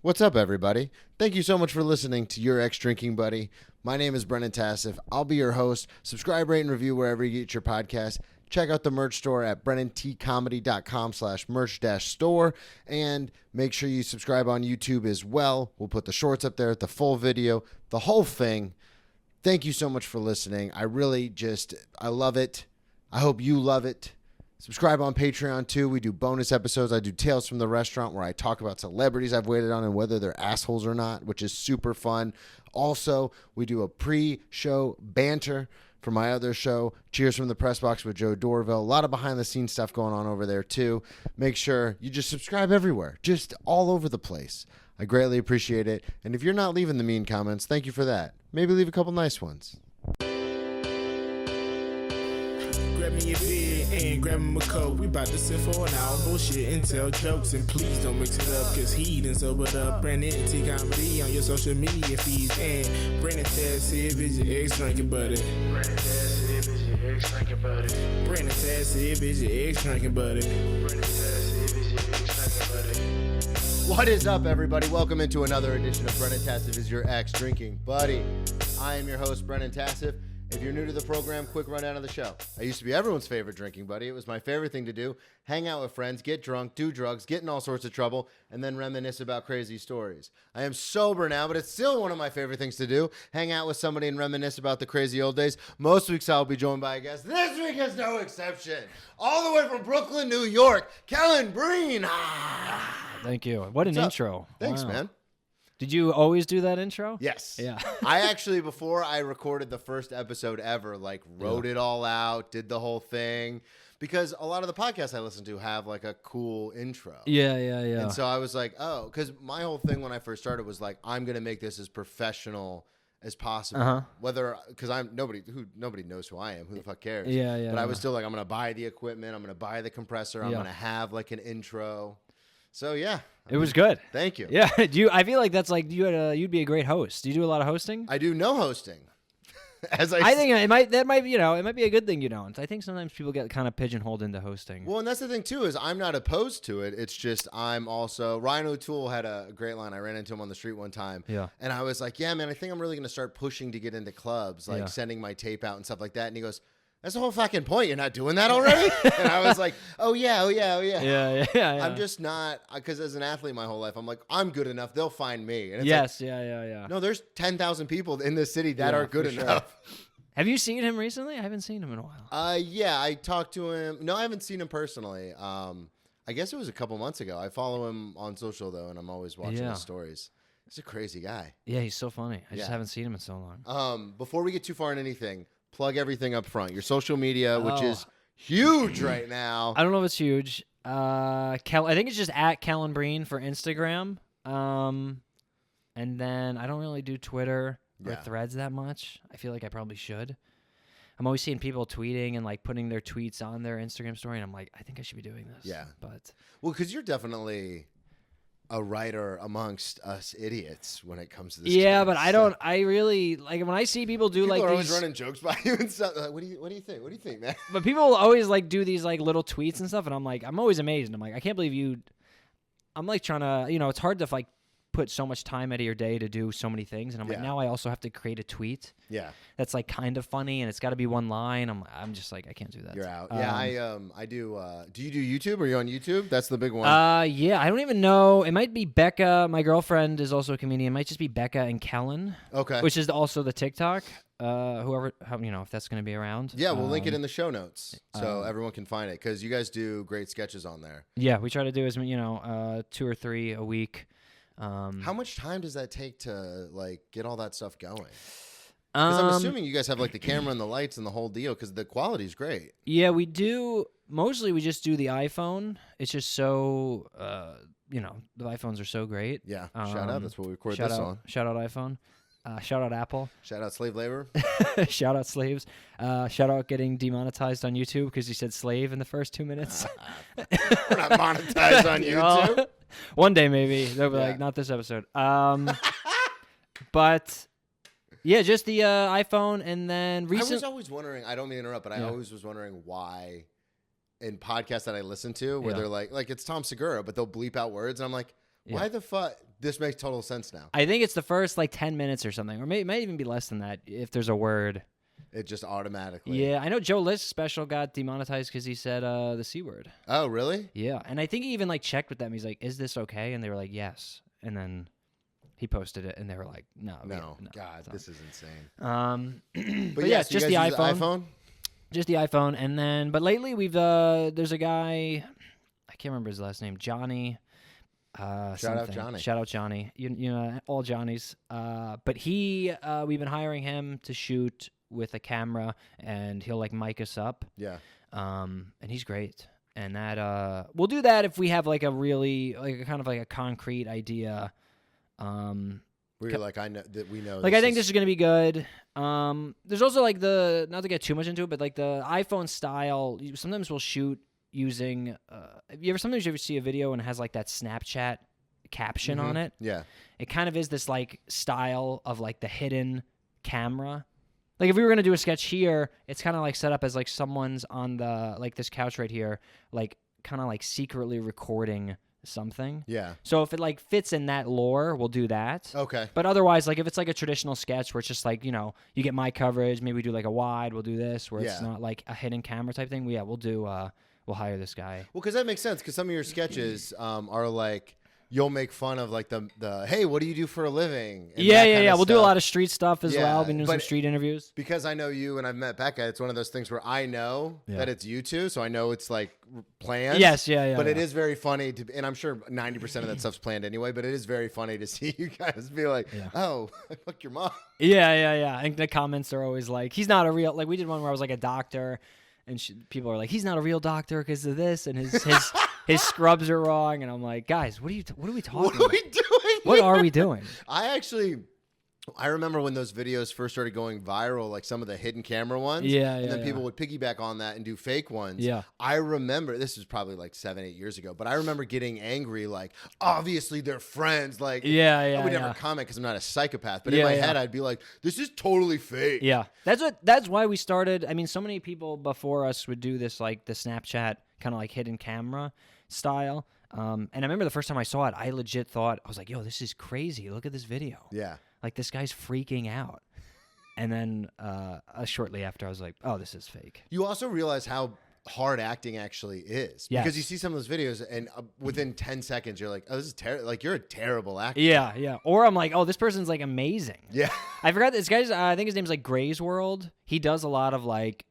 What's up, everybody? Thank you so much for listening to Your Ex-Drinking Buddy. My name is Brennan Tassif. I'll be your host. Subscribe, rate, and review wherever you get your podcast. Check out the merch store at brennantcomedy.com/merch-store. And make sure you subscribe on YouTube as well. We'll put the shorts up there, the full video, the whole thing. Thank you so much for listening. I love it. I hope you love it. Subscribe on Patreon, too. We do bonus episodes. I do Tales from the Restaurant, where I talk about celebrities I've waited on and whether they're assholes or not, which is super fun. Also, we do a pre-show banter for my other show, Cheers from the Press Box with Joe Dorville. A lot of behind-the-scenes stuff going on over there, too. Make sure you just subscribe everywhere, just all over the place. I greatly appreciate it. And if you're not leaving the mean comments, thank you for that. Maybe leave a couple nice ones. Grab me your beer and grab me a coke. We bout to sit for an hour, bullshit and tell jokes. And please don't mix it up, cause he done sobered up. Brennan T Comedy on your social media feeds. And Brennan Tassif is your ex-drinking buddy. Brennan Tassif is your ex-drinking buddy. Brennan Tassif is your ex-drinking buddy. Brennan Tassif is your ex-drinking buddy. What is up, everybody? Welcome into another edition of Brennan Tassif is your ex-drinking buddy. I am your host, Brennan Tassif. If you're new to the program, quick rundown of the show. I used to be everyone's favorite drinking buddy. It was my favorite thing to do. Hang out with friends, get drunk, do drugs, get in all sorts of trouble, and then reminisce about crazy stories. I am sober now, but it's still one of my favorite things to do. Hang out with somebody and reminisce about the crazy old days. Most weeks I'll be joined by a guest. This week is no exception. All the way from Brooklyn, New York, Kellen Breen. Thank you. What an intro. Thanks, wow. man. Did you always do that intro? Yes. Yeah. I actually, before I recorded the first episode ever, wrote it all out, did the whole thing, because a lot of the podcasts I listen to have a cool intro. Yeah. And so I was like, oh, because my whole thing when I first started was I'm going to make this as professional as possible. Uh-huh. Whether, because nobody knows who I am. Who the fuck cares? Yeah. But I was still I'm going to buy the equipment. I'm going to buy the compressor. I'm going to have an intro. So yeah, it was good. Thank you. Yeah, I feel like that's you'd be a great host. Do you do a lot of hosting? I do no hosting. I think it might be a good thing you don't. I think sometimes people get kind of pigeonholed into hosting. Well, and that's the thing too is I'm not opposed to it. It's just I'm also Ryan O'Toole had a great line. I ran into him on the street one time. Yeah. And I was like, yeah, man, I think I'm really gonna start pushing to get into clubs, sending my tape out and stuff like that. And he goes, that's the whole fucking point. You're not doing that already? And I was like, oh, yeah. Yeah. I'm just not, because as an athlete my whole life, I'm like, I'm good enough. They'll find me. And it's yes, yeah. No, there's 10,000 people in this city that are good enough. Sure. Have you seen him recently? I haven't seen him in a while. Yeah, I talked to him. No, I haven't seen him personally. I guess it was a couple months ago. I follow him on social, though, and I'm always watching his stories. He's a crazy guy. Yeah, he's so funny. I just haven't seen him in so long. Before we get too far in anything, plug everything up front. Your social media, which is huge right now. I don't know if it's huge. I think it's just at Kellen Breen for Instagram. And then I don't really do Twitter or Threads that much. I feel like I probably should. I'm always seeing people tweeting and putting their tweets on their Instagram story, and I'm like, I think I should be doing this. Yeah. But because you're definitely a writer amongst us idiots when it comes to this. Yeah, but I don't. I really when I see people do people are these, always running jokes by you and stuff. What do you think? What do you think, man? But people always do these little tweets and stuff, and I'm always amazed. I'm I can't believe you. I'm trying to, it's hard to put so much time out of your day to do so many things, and I'm now I also have to create a tweet. Yeah, that's kind of funny, and it's got to be one line. I'm just I can't do that. You're out. Yeah, I do. Do you do YouTube? Are you on YouTube? That's the big one. Yeah, I don't even know. It might be Becca. My girlfriend is also a comedian. It might just be Becca and Kellan. Okay. Which is also the TikTok. If that's going to be around. Yeah, we'll link it in the show notes so everyone can find it because you guys do great sketches on there. Yeah, we try to do 2 or 3 a week. How much time does that take to get all that stuff going? Because I'm assuming you guys have the camera and the lights and the whole deal because the quality is great. Yeah, we do. Mostly we just do the iPhone. It's just so, the iPhones are so great. Yeah, shout out. That's what we record this on. Shout out iPhone. Shout out Apple. Shout out slave labor. Shout out slaves. Shout out getting demonetized on YouTube because you said slave in the first 2 minutes. We're not monetized on YouTube. One day maybe. They'll be not this episode. But yeah, just the iPhone, and then I was always wondering. I don't mean to interrupt, but I always was wondering why in podcasts that I listen to, where they're like it's Tom Segura, but they'll bleep out words, and I'm like, why the fuck this makes total sense now. I think it's the first like 10 minutes or something, or it might even be less than that if there's a word. It just automatically. Yeah, I know Joe List's special got demonetized because he said the C word. Oh, really? Yeah, and I think he even like checked with them. He's like, "Is this okay?" And they were like, "Yes." And then he posted it, and they were like, "No, No. no God, this is insane. But yeah, yes, it's just you the guys use iPhone. Just the iPhone, and then but lately we've there's a guy, I can't remember his last name, Johnny. Shout out Johnny. Shout out Johnny. You know all Johnnies. But we've been hiring him to shoot with a camera, and he'll like mic us up. Yeah. And he's great. And that we'll do that if we have like a really like a kind of like a concrete idea. Where you're like, I know that we know. Like I think this is gonna be good. There's also like not to get too much into it, but like the iPhone style. Sometimes we'll shoot using. Sometimes you ever see a video and it has like that Snapchat caption on it. Yeah. It kind of is this like style of like the hidden camera. Like if we were gonna do a sketch here, it's kind of like set up as like someone's on the like this couch right here, like kind of like secretly recording something. Yeah. So if it like fits in that lore, we'll do that. Okay. But otherwise, like if it's like a traditional sketch where it's just like, you know, you get my coverage, maybe we do like a wide, we'll do this, where it's not like a hidden camera type thing. We'll do we'll hire this guy. Well, because that makes sense. Because some of your sketches are like you'll make fun of like the hey, what do you do for a living? And Yeah. We'll do a lot of street stuff as Yeah, well. We've been doing some but- street interviews. Because I know you and I've met Becca, it's one of those things where I know that it's you two, so I know it's like planned. Yes, yeah. But it is very funny to, and I'm sure 90% of that stuff's planned anyway. But it is very funny to see you guys be like, "Oh, I fucked your mom." Yeah. And the comments are always like, he's not a real. Like we did one where I was like a doctor, and people are like, he's not a real doctor because of this, and his scrubs are wrong, and I'm like, guys, what are we talking What about? are we doing? What are we doing? I remember when those videos first started going viral, like some of the hidden camera ones. Yeah, And then yeah. people would piggyback on that and do fake ones. Yeah. I remember, this was probably like 7-8 years ago, but I remember getting angry, like, obviously they're friends. Like, I would never comment because I'm not a psychopath, but in my head, I'd be like, this is totally fake. Yeah. That's why we started. I mean, so many people before us would do this, like the Snapchat kind of like hidden camera style. And I remember the first time I saw it, I legit thought, I was like, yo, this is crazy. Look at this video. Yeah. Like, this guy's freaking out. And then shortly after, I was like, oh, this is fake. You also realize how hard acting actually is. Yes. Because you see some of those videos and within 10 seconds, you're like, oh, this is terrible. Like, you're a terrible actor. Yeah. Or I'm like, oh, this person's, like, amazing. Yeah. I forgot this guy's, I think his name's, like, Gray's World. He does a lot of, like,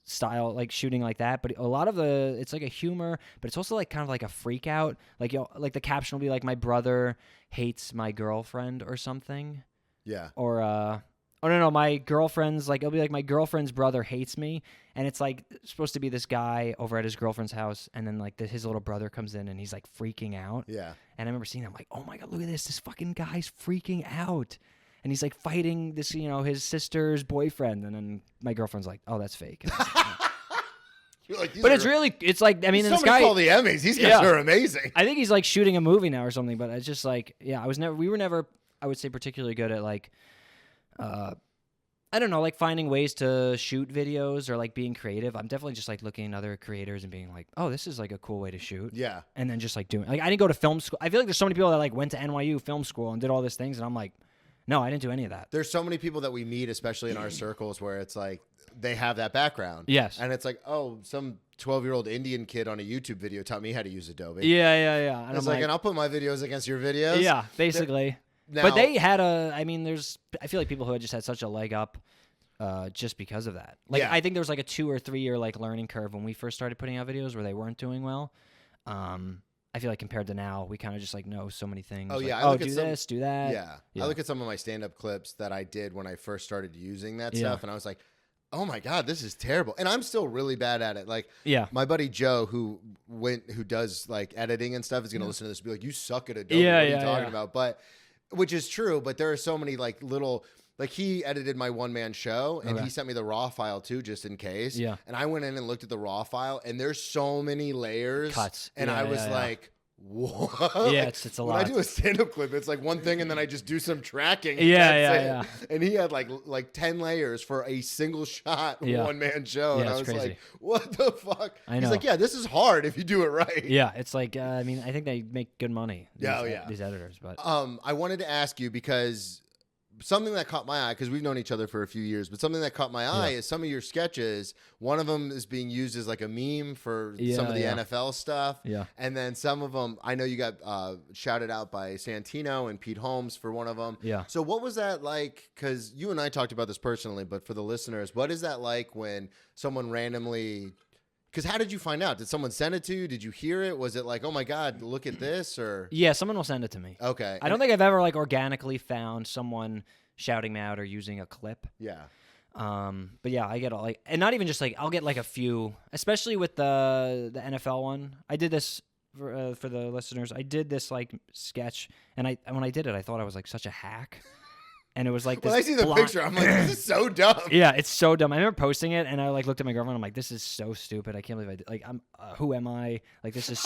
style, like, shooting like that. But a lot of it's, like, a humor, but it's also, like, kind of like a freak out. Like, like the caption will be, like, my brother hates my girlfriend or something. Yeah. Or oh no, my girlfriend's like, it'll be like my girlfriend's brother hates me, and it's like supposed to be this guy over at his girlfriend's house, and then like his little brother comes in and he's like freaking out. Yeah. And I remember seeing that, I'm like, oh my god, look at this fucking guy's freaking out, and he's like fighting this, you know, his sister's boyfriend, and then my girlfriend's like, oh, that's fake. And I was like, "Oh." You're like, But it's like, I mean, this somebody guy, call the Emmys. These guys are amazing. I think he's like shooting a movie now or something, but it's just like, we were never, I would say, particularly good at like, I don't know, like finding ways to shoot videos or like being creative. I'm definitely just like looking at other creators and being like, oh, this is like a cool way to shoot. Yeah. And then just like doing, like, I didn't go to film school. I feel like there's so many people that like went to NYU film school and did all these things. And I'm like, no, I didn't do any of that. There's so many people that we meet, especially in our circles, where it's like they have that background. Yes. And it's like, oh, some 12-year-old Indian kid on a YouTube video taught me how to use Adobe. Yeah. And And it's I'm like, and I'll put my videos against your videos. yeah, basically. Now, But they had I feel like people who had just had such a leg up just because of that. Like, Yeah. I think there was like a 2 or 3 year like learning curve when we first started putting out videos where they weren't doing well. I feel like compared to now, we kind of just like know so many things. Oh, like, yeah, I look at do some- this, do that. Yeah. I look at some of my stand-up clips that I did when I first started using that Yeah. stuff, and I was like, oh my God, this is terrible. And I'm still really bad at it. Like, Yeah. my buddy Joe, who does like editing and stuff, is going to listen to this and be like, you suck at Adobe. Yeah, what are you yeah, talking yeah. about? But, which is true, but there are so many like little, like he edited my one-man show, and Okay. he sent me the raw file too, just in case. Yeah. And I went in and looked at the raw file, and there's so many layers. Cuts. And Yeah, I was yeah, yeah. like, What? Yeah, it's a when lot. I do a stand-up clip, it's like one thing, and then I just do some tracking. And Yeah. And he had like 10 layers for a single shot, one-man show. Yeah, and I it's was crazy. like, what the fuck? I know. He's like, yeah, this is hard if you do it right. Yeah, it's like I mean, I think they make good money. These editors, but I wanted to ask you because something that caught my eye, because we've known each other for a few years, but something that caught my eye is some of your sketches. One of them is being used as like a meme for some of the NFL stuff. Yeah. And then some of them, I know you got shouted out by Santino and Pete Holmes for one of them. Yeah. So what was that like? Because you and I talked about this personally, but for the listeners, what is that like when someone randomly... Because how did you find out? Did someone send it to you? Did you hear it? Was it like, oh my God, look at this? Or yeah, someone will send it to me. okay, I don't think I've ever like organically found someone shouting me out or using a clip. Yeah. But yeah, I get like, and not even just like, I'll get like a few, especially with the NFL one. I did this for the listeners. I did this like sketch, and when I did it, I thought I was like such a hack. And it was like this. When I see the picture, I'm like, this is so dumb. Yeah, it's so dumb. I remember posting it, and I like looked at my girlfriend. I'm like, this is so stupid. I can't believe I did. Like, who am I? Like, this is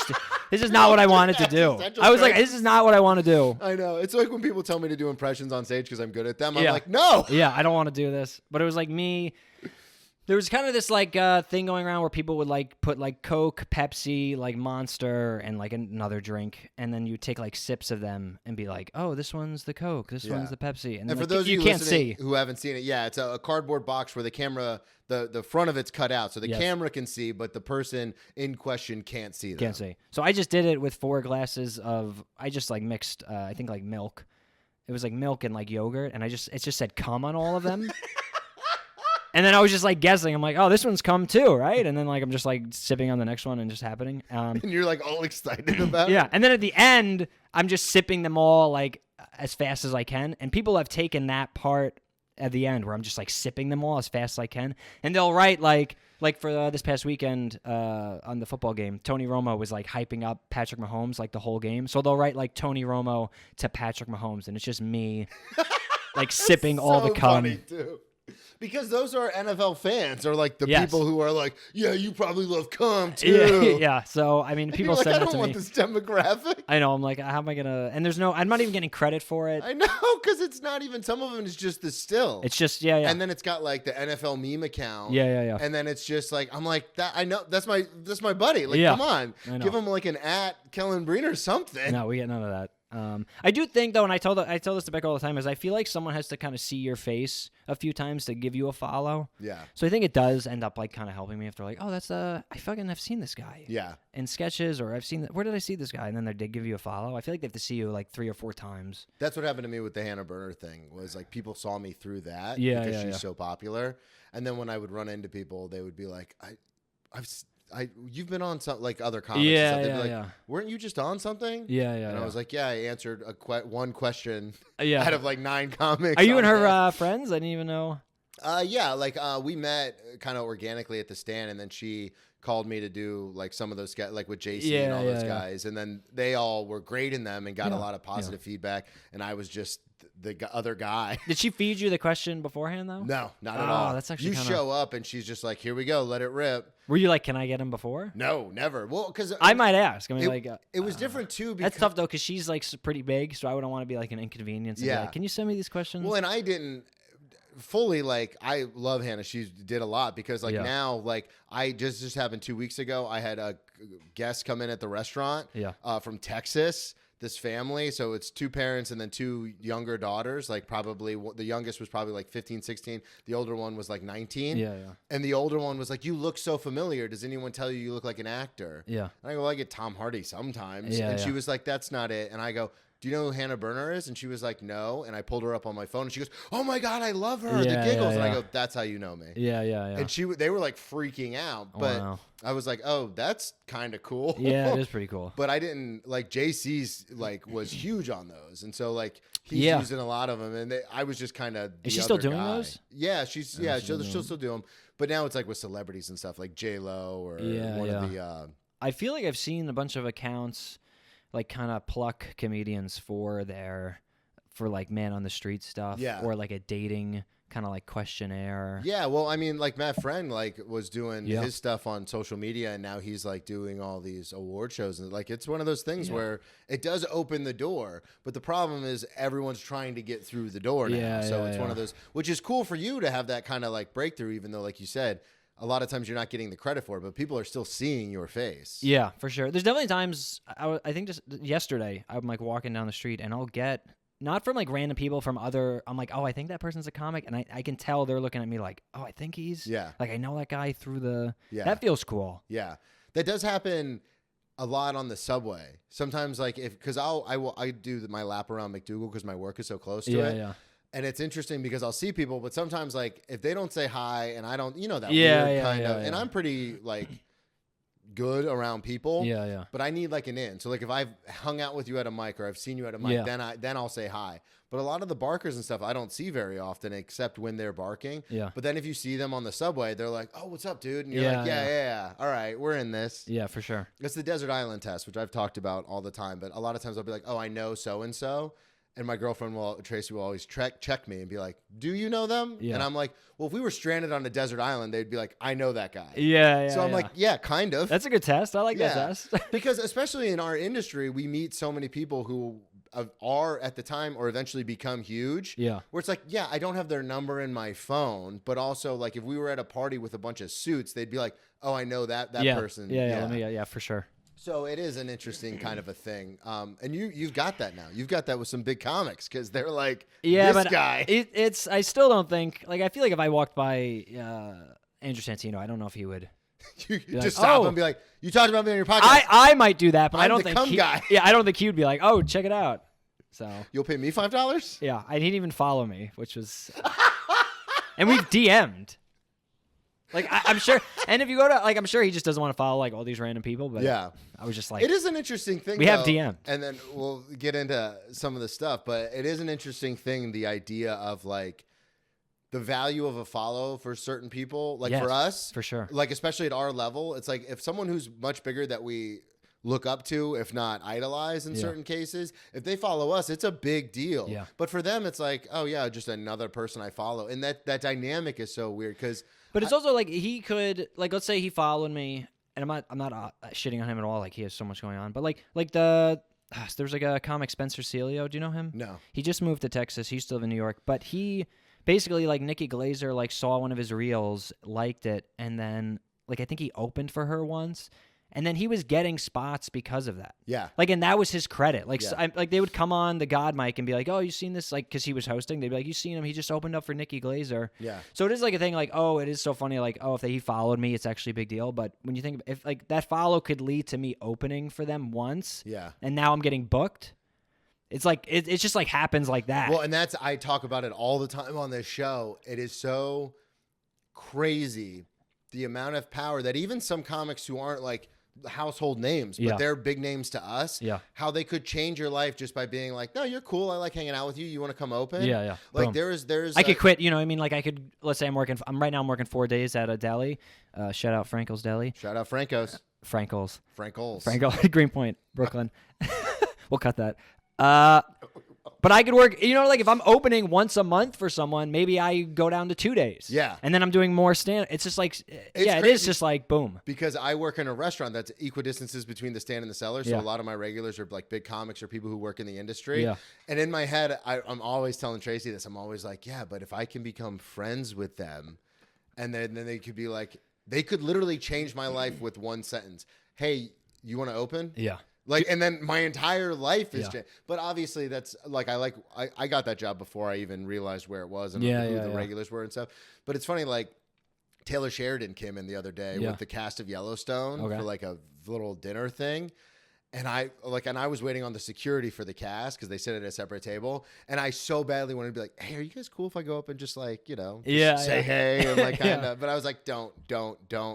this is not what I wanted to do. I was like, this is not what I want to do. I know. It's like when people tell me to do impressions on stage because I'm good at them. I'm Yeah. like, no. Yeah, I don't want to do this. But it was like me. There was kind of this like thing going around where people would like put like Coke, Pepsi, like Monster, and like another drink, and then you take like sips of them and be like, "Oh, this one's the Coke, this one's the Pepsi." And And for like, those of you can't listening see. who haven't seen it, yeah, it's a cardboard box where the camera, the front of it's cut out, so the camera can see, but the person in question can't see them. Can't see. So I just did it with 4 glasses of. I just like mixed. I think like milk. It was like milk and like yogurt, and it just said "cum" on all of them. And then I was just like guessing. I'm like, oh, this one's cum too, right? And then like I'm just like sipping on the next one and just happening. And you're like all excited about it. Yeah. And then at the end, I'm just sipping them all like as fast as I can. And people have taken that part at the end where I'm just like sipping them all as fast as I can. And they'll write like for this past weekend on the football game, Tony Romo was like hyping up Patrick Mahomes like the whole game. So they'll write like Tony Romo to Patrick Mahomes, and it's just me like sipping all the cum. Funny too. Because those are NFL fans, or like the Yes. people who are like, yeah, you probably love cum too. Yeah. So I mean, And people you're like, send I it don't to want me. this demographic. I know. I'm like, how am I gonna? And there's no. I'm not even getting credit for it. I know, because it's not even. Some of them is just the still. It's just yeah. And then it's got like the NFL meme account. Yeah. And then it's just like, I'm like, that. I know that's my buddy. Like, Yeah. come on, I know. give him like an @Kellen Breen or something. No, we get none of that. I do think though, and I tell this to Beck all the time, is I feel like someone has to kind of see your face a few times to give you a follow. Yeah. So I think it does end up like kind of helping me if they're like, oh, that's I fucking have seen this guy. Yeah. In sketches, or I've seen where did I see this guy? And then they did give you a follow. I feel like they have to see you like 3 or 4 times. That's what happened to me with the Hannah Berner thing. Was like people saw me through that Yeah, because yeah, she's yeah. so popular, and then when I would run into people, they would be like, you've been on some like other comics. Yeah, and stuff. They'd yeah, be like, yeah. weren't you just on something? Yeah. And I was like, yeah, I answered one question Yeah. out of like 9 comics. Are you and on her that. friends? I didn't even know. Yeah, like we met kind of organically at the stand, and then she called me to do like some of those guys, like with JC and all those guys, and then they all were great in them and got a lot of positive feedback, and I was just the other guy. Did she feed you the question beforehand though? No, not at Oh, all. that's actually you kinda- show up and she's just like, "Here we go, let it rip." Were you like, can I get him before? No, never. Well, because I might ask. I mean, it was different too. Because, that's tough though, because she's like pretty big, so I wouldn't want to be like an inconvenience. And be Yeah. like, can you send me these questions? Well, and I didn't fully like. I love Hannah. She did a lot because like Yeah. now, like I just happened 2 weeks ago. I had a guest come in at the restaurant. Yeah. From Texas. This family, so it's 2 parents and then 2 younger daughters. Like probably the youngest was probably like 15, 16. The older one was like 19. Yeah. And the older one was like, "You look so familiar. Does anyone tell you look like an actor?" Yeah. And I go, "Well, I get Tom Hardy sometimes." Yeah, and she yeah. was like, "That's not it." And I go, "Do you know who Hannah Berner is?" And she was like, "No." And I pulled her up on my phone, and she goes, "Oh my God, I love her." Yeah, the giggles. yeah, And I yeah. go, "That's how you know me." Yeah. And they were like freaking out, but Wow. I was like, "Oh, that's kind of cool." Yeah, it is pretty cool. But I didn't like JC's like was huge on those, and so like he's Yeah. using a lot of them, and I was just kind of. Is she still doing those? Yeah, she'll still do them, but now it's like with celebrities and stuff like J-Lo or one of the. I feel like I've seen a bunch of accounts like kind of pluck comedians for like man on the street stuff, Yeah. or like a dating kind of like questionnaire. Yeah, well, I mean, like Matt Friend, like was doing Yeah. his stuff on social media, and now he's like doing all these award shows, and like it's one of those things where it does open the door, but the problem is everyone's trying to get through the door now. Yeah, So yeah, it's one of those, which is cool for you to have that kind of like breakthrough, even though, like you said, a lot of times you're not getting the credit for it, but people are still seeing your face. Yeah, for sure. There's definitely times I think just yesterday I'm like walking down the street and I'll get not from like random people from other. I'm like, oh, I think that person's a comic, and I can tell they're looking at me like, oh, I think he's like I know that guy through the. Yeah. That feels cool. Yeah, that does happen a lot on the subway. Sometimes, like because I do my lap around McDougal because my work is so close to it. Yeah. And it's interesting because I'll see people, but sometimes like if they don't say hi and I don't, that Yeah, weird yeah, kind yeah, of, and yeah. I'm pretty like good around people. Yeah. But I need like an in. So like if I've hung out with you at a mic or I've seen you at a mic, Yeah. then I'll say hi. But a lot of the barkers and stuff I don't see very often except when they're barking. Yeah. But then if you see them on the subway, they're like, "Oh, what's up, dude?" And you're Yeah, like, yeah. All right, we're in this. Yeah, for sure. It's the desert island test, which I've talked about all the time. But a lot of times I'll be like, "Oh, I know so and so." And my girlfriend Tracy will always check me and be like, "Do you know them?" Yeah. And I'm like, "Well, if we were stranded on a desert island, they'd be like, I know that guy." Yeah. So I'm like, "Yeah, kind of." That's a good test. I like that Yeah. test. Because especially in our industry, we meet so many people who are at the time or eventually become huge. Yeah. Where it's like, yeah, I don't have their number in my phone, but also like if we were at a party with a bunch of suits, they'd be like, "Oh, I know that person." Yeah, for sure. So it is an interesting kind of a thing, and you've got that now. You've got that with some big comics because they're like, Yeah, this but guy. it's. I still don't think I feel like if I walked by Andrew Santino, I don't know if he would. You like, just stop "Oh." and be like, "You talked about me on your podcast. I might do that, but I I'm don't the think cum guy." Yeah, I don't think he would be like, oh, check it out. So You'll pay me $5." yeah, I didn't even follow me, which was, and we've DM'd. Like I'm sure, and if you go to I'm sure he just doesn't want to follow like all these random people. But Yeah. I was just like, It is an interesting thing. We have though, DM'd. and then we'll get into some of the stuff. But it is an interesting thing, the idea of like the value of a follow for certain people. Like Yes, for us, for sure. Like especially at our level, it's like if someone who's much bigger that we look up to, if not idolize in certain cases, if they follow us, it's a big deal. Yeah. But for them, it's like, oh yeah, just another person I follow, and that dynamic is so weird because. But it's also like he could let's say he followed me, and I'm not shitting on him at all. Like he has so much going on. But there's like a comic, Spencer Celio. Do you know him? No. He just moved to Texas. He used to live in New York, but he basically like Nikki Glazer saw one of his reels, liked it, and then I think he opened for her once. And then he was getting spots because of that. Yeah. And that was his credit. Yeah. They would come on the God mic and be like, "Oh, you seen this?" Because he was hosting, they'd be like, "You seen him? He just opened up for Nikki Glazer." Yeah. So it is like a thing. Oh, it is so funny. If he followed me, it's actually a big deal. But when you think if that follow could lead to me opening for them once, Yeah. and now I'm getting booked. It's it's just happens like that. Well, and I talk about it all the time on this show. It is so crazy the amount of power that even some comics who aren't like household names, but they're big names to us. Yeah. How they could change your life just by being like, "No, you're cool. I like hanging out with you. You want to come open?" Yeah. Like Boom. there's I could quit. I could. Let's say I'm right now. I'm working 4 days at a deli. Shout out Frankel's Deli. Shout out Franco's. Frankel's. Frankel. Greenpoint, Brooklyn. We'll cut that. But I could work, if I'm opening once a month for someone, maybe I go down to 2 days. Yeah. And then I'm doing more stand. It's just it is crazy. just boom. Because I work in a restaurant that's equidistances between the stand and the cellar. So Yeah. a lot of my regulars are like big comics or people who work in the industry. Yeah. And in my head, I'm always telling Tracy this. I'm always like, yeah, but if I can become friends with them, and then they could be like, they could literally change my life with one sentence. "Hey, you want to open?" Yeah. And then my entire life is Yeah. changed. But obviously that's I got that job before I even realized where it was and Yeah, who yeah, the yeah. regulars were and stuff. But it's funny, Taylor Sheridan came in the other day Yeah. with the cast of Yellowstone Okay. for a little dinner thing. And I was waiting on the security for the cast because they sit at a separate table. And I so badly wanted to be like, "Hey, are you guys cool if I go up and just Yeah, say yeah. hey and kind of?" Yeah. But I was like, don't.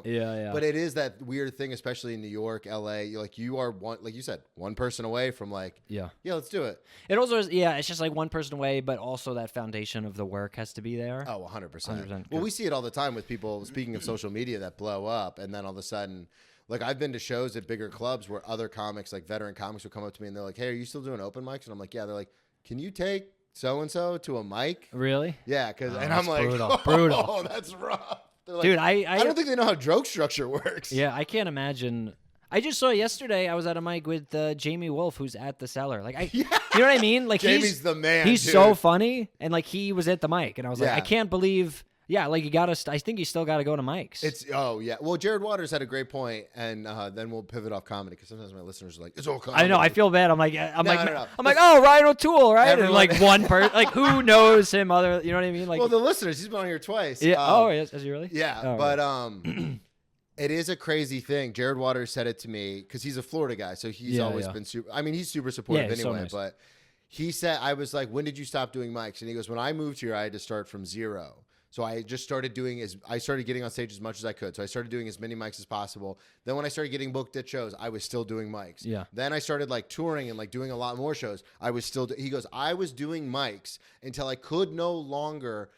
Yeah. But it is that weird thing, especially in New York, LA. You are one, like you said, one person away from Yeah. let's do it. It also is, it's just one person away, but also that foundation of the work has to be there. Oh, 100%. 100%. Well, we see it all the time with people, speaking of social media, that blow up. And then all of a sudden, I've been to shows at bigger clubs where other comics, veteran comics, will come up to me and they're like, "Hey, are you still doing open mics?" And I'm like, "Yeah." They're like, "Can you take so and so to a mic. Really? Yeah, and I'm that's like, brutal. brutal. That's rough. They're like, Dude, I don't think they know how joke structure works. Yeah, I can't imagine. I just saw yesterday. I was at a mic with Jamie Wolf, who's at the Cellar. Like, you know what I mean? Like, Jamie's the man. He's dude. so funny, and like he was at the mic, and I was like, Yeah. I can't believe. Yeah, like you gotta. I think you still gotta go to mics. Yeah. Well, Jared Waters had a great point, and then we'll pivot off comedy because sometimes my listeners are like, "It's all comedy." I know. I feel bad. I'm like, No. I'm like, oh, Ryan O'Toole, right? Everyone- And like one person, like who knows him? Other, you know what I mean? Like, Well, the listeners, he's been on here twice. yeah. Oh, yes. Is he really? Yeah, Oh, but right. it is a crazy thing. Jared Waters said it to me because he's a Florida guy, so he's always been super. I mean, he's super supportive Yeah, he's so anyway. nice. But he said, I was like, "When did you stop doing mics?" And he goes, "When I moved here, I had to start from zero. So I just started I started getting on stage as much as I could. So I started doing as many mics as possible. Then when I started getting booked at shows, I was still doing mics. Yeah. Then I started like touring and like doing a lot more shows. I was still. He goes, I was doing mics until I could no longer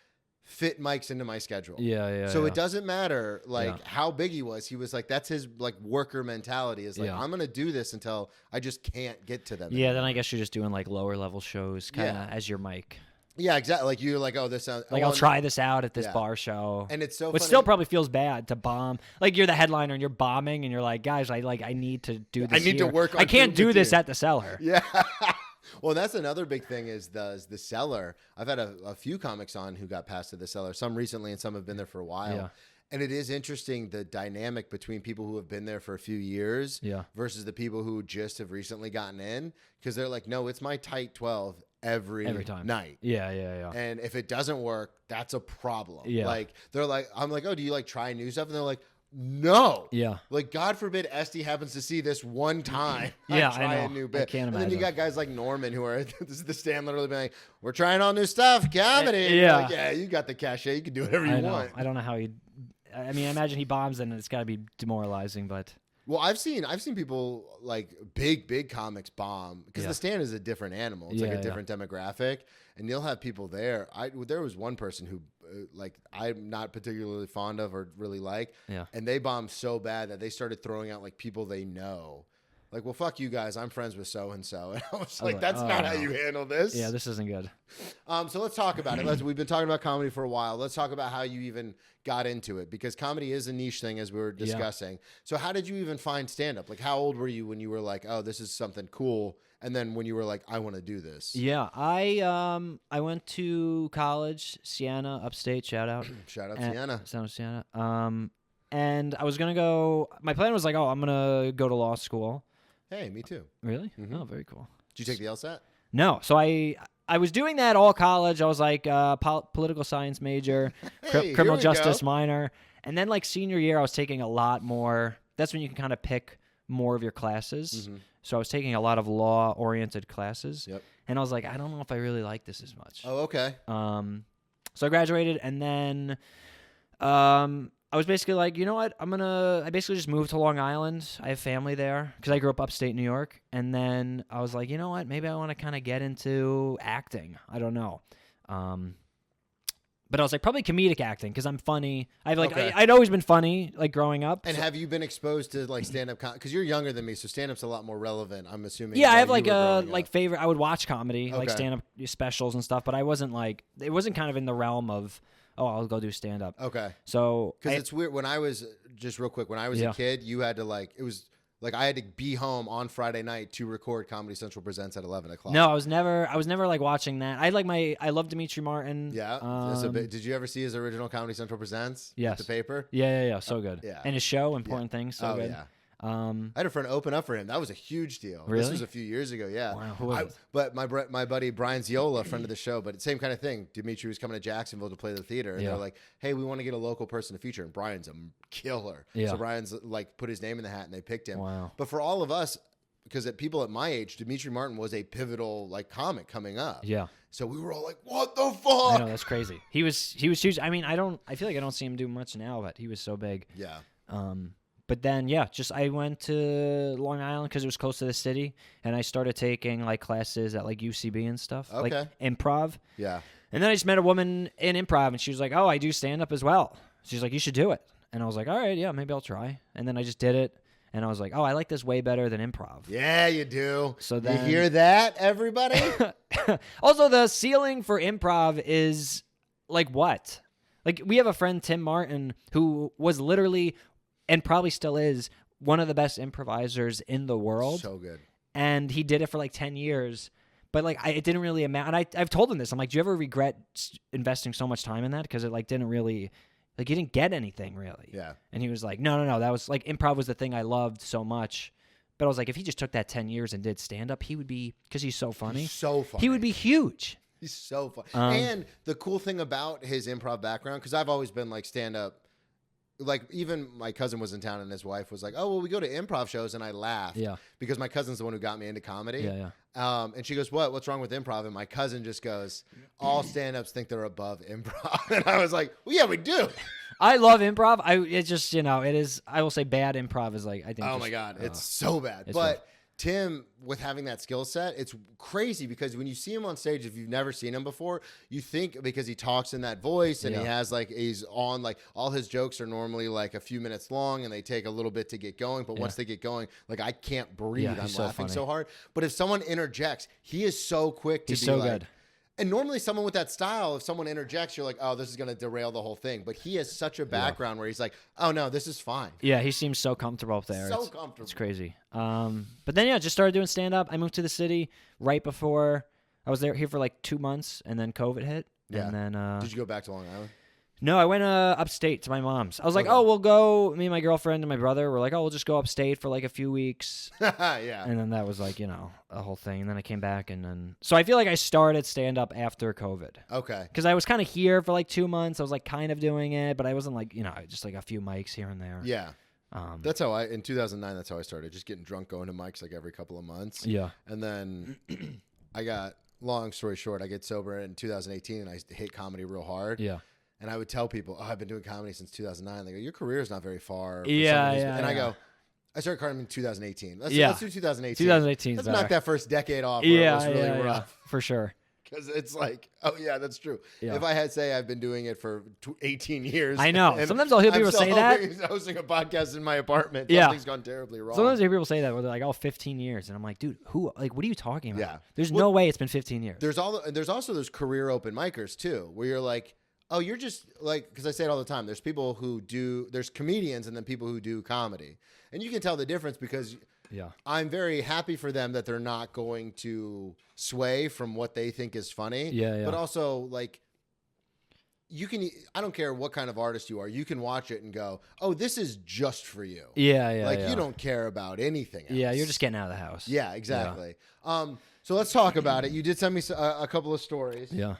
fit mics into my schedule. Yeah. So yeah. it doesn't matter like Yeah. how big he was. He was like, that's his like worker mentality is like, Yeah. I'm going to do this until I just can't get to them. Yeah. Then anymore. I guess you're just doing like lower level shows, kind of Yeah. as your mic. Yeah, exactly. Like you're like, oh, this sounds Like I'll try this out at this Yeah. bar show. And it's so But funny. still probably feels bad to bomb. Like you're the headliner and you're bombing and you're like, guys, I need to do this. need to here. work on I can't doing do it this too." at the Cellar. Yeah. Well, that's another big thing is the Cellar. I've had a few comics on who got passed to the Cellar, some recently and some have been there for a while. Yeah. And it is interesting the dynamic between people who have been there for a few years Yeah. versus the people who just have recently gotten in because they're like, no, it's my tight 12 every time. night. Yeah. And if it doesn't work, that's a problem. Yeah. Like they're like, I'm like, oh, do you like try new stuff? And they're like, no. Yeah. Like God forbid Esty happens to see this one time. Yeah, try I know. a new I bit. can't And then you imagine. got guys like Norman who are this is the stand literally being like, we're trying all new stuff, comedy. And you're Yeah. like, yeah, you got the cachet. You can do whatever you I know. want. I don't know how he. I mean, I imagine he bombs and it's got to be demoralizing, but Well, I've seen people like big comics bomb because Yeah. the stand is a different animal. It's like Yeah, a different demographic, and you'll have people there. There was one person who like I'm not particularly fond of or really like, Yeah. and they bombed so bad that they started throwing out like people they know. Like, well, fuck you guys. I'm friends with so and so, and I was like, like, that's not how oh. you handle this. yeah, this isn't good. So let's talk about it. We've been talking about comedy for a while. Let's talk about how you even got into it because comedy is a niche thing as we were discussing. So how did you even find stand-up? Like how old were you when you were like, oh, this is something cool? And then when you were like, I want to do this. Yeah, I went to college, Siena, upstate. Shout out. Shout out And- Sienna. Shout out Siena. And I was gonna go. My plan was like, oh, I'm gonna go to law school. Hey, me too. Really? Mhm. Oh, very cool. Did you take the LSAT? No, so I was doing that all college. I was like political science major, Hey, criminal here we justice go. minor, and then like senior year, I was taking a lot more. That's when you can kind of pick more of your classes. Mhm. So I was taking a lot of law-oriented classes, Yep. and I was like, I don't know if I really like this as much. Oh, okay. So I graduated, and then I was basically like, you know what? I basically just moved to Long Island. I have family there because I grew up upstate New York. And then I was like, you know what? Maybe I want to kind of get into acting. I don't know. But I was like, probably comedic acting because I'm funny. Okay. I'd always been funny, like growing up. And So- have you been exposed to like stand-up? Because you're younger than me, so stand-up's a lot more relevant. I'm assuming. yeah, I while have you like were a growing like up. favorite. I would watch comedy, like Okay. stand-up specials and stuff. But I wasn't like, it wasn't kind of in the realm of, oh, I'll go do stand-up. Okay. So Because I- it's weird. When I was just real quick, when I was Yeah. a kid, you had to like it was like I had to be home on Friday night to record Comedy Central Presents at 11 o'clock. No, I was never like watching that. I love Dimitri Martin. Yeah. That's a bit, did you ever see his original Comedy Central Presents? Yes. With the paper. Yeah, so good. yeah. And his show, Important Things, so Oh good. yeah. I I had a friend open up for him. That was a huge deal. This Really? was a few years ago. Yeah. Wow, who was it? But my buddy Brian Ziola, friend of the show, but same kind of thing. Dimitri was coming to Jacksonville to play the theater, and Yeah. they're like, "Hey, we want to get a local person to feature." And Brian's a killer. Yeah. So Brian's like put his name in the hat, and they picked him. Wow. But for all of us, because at people at my age, Dimitri Martin was a pivotal like comic coming up. Yeah. So we were all like, "What the I fuck?" know, that's crazy. He was huge. I mean, I feel like I don't see him do much now, but he was so big. Yeah. But then, yeah, just I went to Long Island because it was close to the city, and I started taking like classes at like UCB and stuff, like Okay. improv. Yeah. And then I just met a woman in improv, and she was like, "Oh, I do stand up as well." She's like, "You should do it." And I was like, "All right, yeah, maybe I'll try." And then I just did it, and I was like, "Oh, I like this way better than improv." Yeah, you do. So you then- hear that, everybody? Also, the ceiling for improv is like what? Like, we have a friend, Tim Martin, who was literally, and probably still is, one of the best improvisers in the world. So good. And he did it for like 10 years. But like, it didn't really amount. And I've told him this. I'm like, do you ever regret investing so much time in that? Because it like didn't really, like, you didn't get anything really. Yeah. And he was like, no. That was like, improv was the thing I loved so much. But I was like, if he just took that 10 years and did stand up, he would be, because he's so funny. He's so funny. He would be huge. He's so funny. And the cool thing about his improv background, because I've always been like stand up, like even my cousin was in town and his wife was like, oh, well, we go to improv shows, and I laughed. Yeah. Because my cousin's the one who got me into comedy. Yeah. And she goes, what's wrong with improv? And my cousin just goes, all stand-ups think they're above improv. And I was like, well, yeah, we do. I love improv. It's just, it is, I will say bad improv is like, I think. Oh my God. It's so bad. But rough. Tim, with having that skill set, it's crazy because when you see him on stage, if you've never seen him before, you think because he talks in that voice and he has like, he's on like all his jokes are normally like a few minutes long and they take a little bit to get going. But once they get going, like I can't breathe. Yeah, I'm so laughing funny. so hard. But if someone interjects, he is so quick to He's be so like, good. and normally someone with that style, if someone interjects, you're like, oh, this is going to derail the whole thing. But he has such a background where he's like, oh, no, this is fine. Yeah, he seems so comfortable up there. So It's comfortable. crazy. But then, just started doing stand-up. I moved to the city right before. I was here for like 2 months, and then COVID hit. Yeah. And then, Did you go back to Long Island? no, I went upstate to my mom's. I was like, Okay. oh, we'll go. Me and my girlfriend and my brother were like, oh, we'll just go upstate for like a few weeks. Yeah. And then that was like, a whole thing. And then I came back, and then so I feel like I started stand-up after COVID. Okay. Because I was kind of here for like 2 months. I was like kind of doing it, but I wasn't like, just like a few mics here and there. Yeah. That's how in 2009, that's how I started. Just getting drunk, going to mics like every couple of months. Yeah. And then long story short, I get sober in 2018 and I hit comedy real hard. Yeah. And I would tell people, oh, I've been doing comedy since 2009. They go, your career is not very far. For Yeah, some of these-" yeah, And I yeah. go, I started comedy in 2018. Let's do 2018. 2018 is Let's better. knock that first decade off where it was really rough. for sure. Because it's like, oh, yeah, that's true. Yeah. If I had say I've been doing it for 18 years. I know. and Sometimes I'll hear I'm people still say that. hosting a podcast in my apartment. Yeah. Something's gone terribly wrong. Sometimes I hear people say that where they're like, oh, 15 years. And I'm like, dude, what are you talking about? Yeah. There's no way it's been 15 years. There's also those career open micers too, where you're like, oh, you're just like, because I say it all the time. There's people who there's comedians and then people who do comedy, and you can tell the difference because I'm very happy for them that they're not going to sway from what they think is funny. Yeah. But also like, I don't care what kind of artist you are. You can watch it and go, oh, this is just for you. Yeah. Like you don't care about anything else. Yeah, you're just getting out of the house. Yeah, exactly. So let's talk about it. You did send me a couple of stories. Yeah.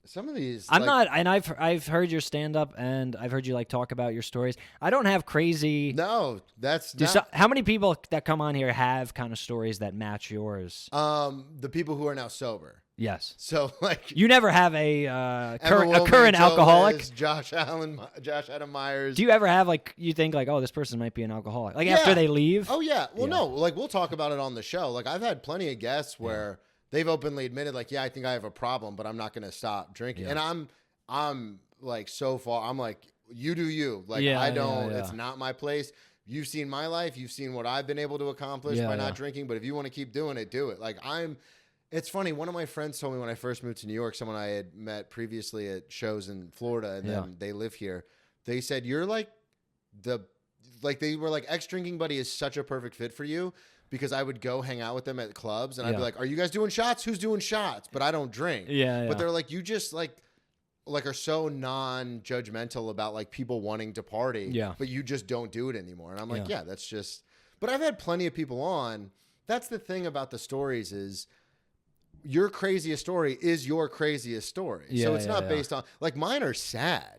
Some of these, I'm not, and I've heard your stand up, and I've heard you like talk about your stories. I don't have crazy. No, that's not. How many people that come on here have kind of stories that match yours? The people who are now sober. Yes. So like, You never have a Emma current Willman, Joe alcoholic. Liz, Josh Adam Myers. Do you ever have like you think like, oh, this person might be an alcoholic? Like after they leave? Oh yeah. Well, no. Like we'll talk about it on the show. Like I've had plenty of guests where they've openly admitted, like, yeah, I think I have a problem, but I'm not going to stop drinking. Yeah. And I'm like so far. I'm like, you do you. Like Yeah, I don't. yeah. It's not my place. You've seen my life. You've seen what I've been able to accomplish by not drinking. But if you want to keep doing it, do it. Like It's funny. One of my friends told me when I first moved to New York, someone I had met previously at shows in Florida, and then they live here. They said, you're like they were like, ex-drinking buddy is such a perfect fit for you, because I would go hang out with them at clubs and I'd be like, are you guys doing shots? Who's doing shots? But I don't drink. Yeah. But they're like, you just like are so non-judgmental about like people wanting to party. Yeah. But you just don't do it anymore. And I'm like, yeah, that's just, but I've had plenty of people on. That's the thing about the stories is your craziest story is your craziest story. Yeah, so it's not yeah. based on, like, mine are sad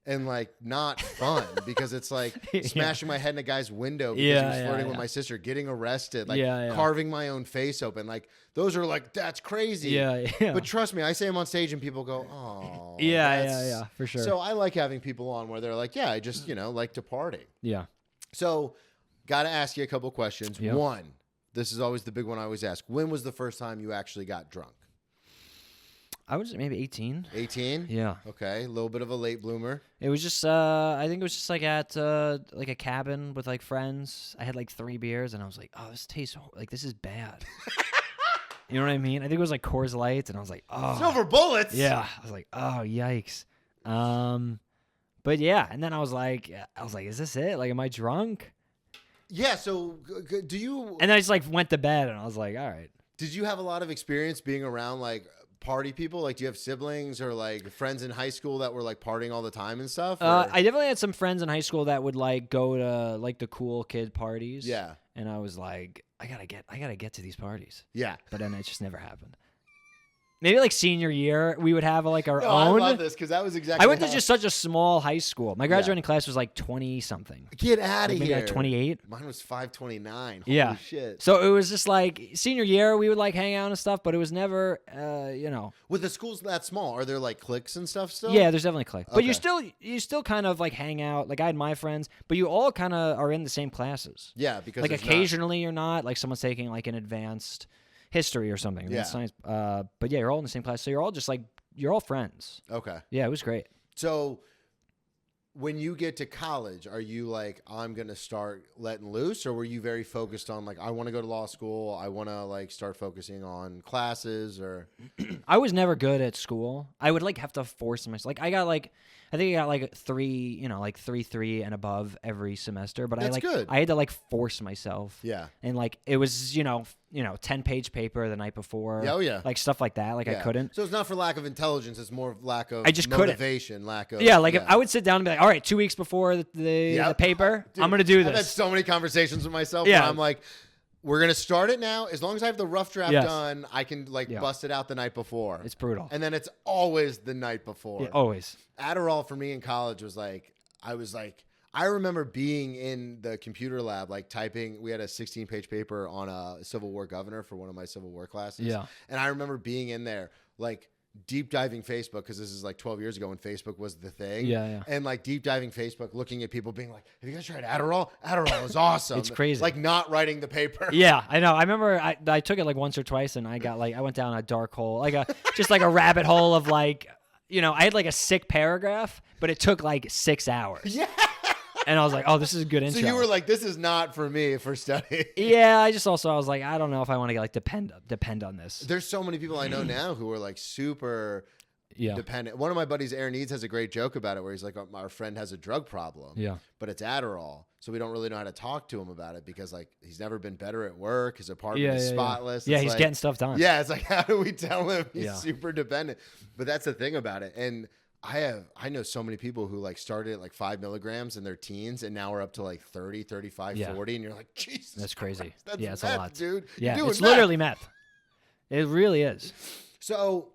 and like not fun because it's like smashing my head in a guy's window because he was flirting with my sister, getting arrested, like carving my own face open. Like those are like, that's crazy. Yeah. But trust me, I say them on stage and people go, oh, Yeah, for sure. So I like having people on where they're like, yeah, I just, like to party. Yeah. So got to ask you a couple questions. Yep. One, this is always the big one I always ask. When was the first time you actually got drunk? I was maybe 18. 18? Yeah. Okay. A little bit of a late bloomer. It was just, I think it was just like at like a cabin with like friends. I had like 3 beers and I was like, oh, this tastes like this is bad. You know what I mean? I think it was like Coors Lights, and I was like, oh. Silver bullets. Yeah. I was like, oh, yikes. But yeah, and then I was like, is this it? Like, am I drunk? Yeah. So do you? And then I just like went to bed, and I was like, all right. Did you have a lot of experience being around like party people? Like, do you have siblings or like friends in high school that were like partying all the time and stuff? I definitely had some friends in high school that would like go to like the cool kid parties. Yeah. And I was like, I gotta get to these parties. Yeah. But then it just never happened. Maybe like senior year, we would have like our own. I love this because that was exactly. I went to just such a small high school. My graduating class was like 20 something. Get out of maybe here. like 28. Mine was 529. Yeah. Holy shit. So it was just like senior year, we would like hang out and stuff, but it was never, With the schools that small, are there like cliques and stuff still? Yeah, there's definitely clique. But Okay. you still kind of like hang out. Like I had my friends, but you all kind of are in the same classes. Yeah, because Like there's occasionally you're not. Like someone's taking like an advanced history or something. Yeah. Science. But yeah, you're all in the same class, so you're all just like you're all friends. not. Okay. Yeah, it was great. So when you get to college, are you like, I'm going to start letting loose, or were you very focused on like, I want to go to law school, I want to like start focusing on classes, or? I was never good at school. I would like have to force myself. Like I think I got like 3 and above every semester, but That's good. I had to like force myself. Yeah. And like it was, 10-page paper the night before. Yeah, oh, yeah. Like stuff like that. Like I Yeah. couldn't. So it's not for lack of intelligence, it's more of lack of I just couldn't. motivation, lack of. Yeah, like if I would sit down and be like, all right, 2 weeks before the Yep. paper, Dude, I'm going to do I've had this. so many conversations with myself Yeah. where I'm like, we're going to start it now. As long as I have the rough draft Yes. done, I can like Yeah. bust it out the night before. It's brutal. And then it's always the night before. Yeah, always. Adderall for me in college was like, I remember being in the computer lab, like typing. We had a 16-page paper on a Civil War governor for one of my Civil War classes. Yeah. And I remember being in there, like deep diving Facebook, because this is like 12 years ago when Facebook was the thing. Yeah, yeah. And like deep diving Facebook, looking at people being like, have you guys tried Adderall? Adderall is awesome. It's crazy. Like not writing the paper. Yeah, I know. I remember I took it like once or twice, and I went down a dark hole, like just like a rabbit hole of like, I had like a sick paragraph, but it took like 6 hours. Yeah. And I was like, oh, this is a good So intro. you were like, this is not for me for study. Yeah, I was like, I don't know if I want to like depend on this. There's so many people I know now who are like super Yeah. dependent. One of my buddies, Aaron Eads, has a great joke about it where he's like, our friend has a drug problem, Yeah. but it's Adderall. So we don't really know how to talk to him about it because like he's never been better at work. His apartment Yeah, is yeah, spotless. Yeah, It's he's like- getting stuff done. Yeah, it's like, how do we tell him he's Yeah. super dependent? But that's the thing about it. And I know so many people who like started at like 5 milligrams in their teens and now are up to like 30, 35, Yeah. 40. And you're like, Jesus. That's crazy. Christ, that's Yeah, it's meth, a lot. dude. Yeah, You're doing it's meth. literally meth. It really is. So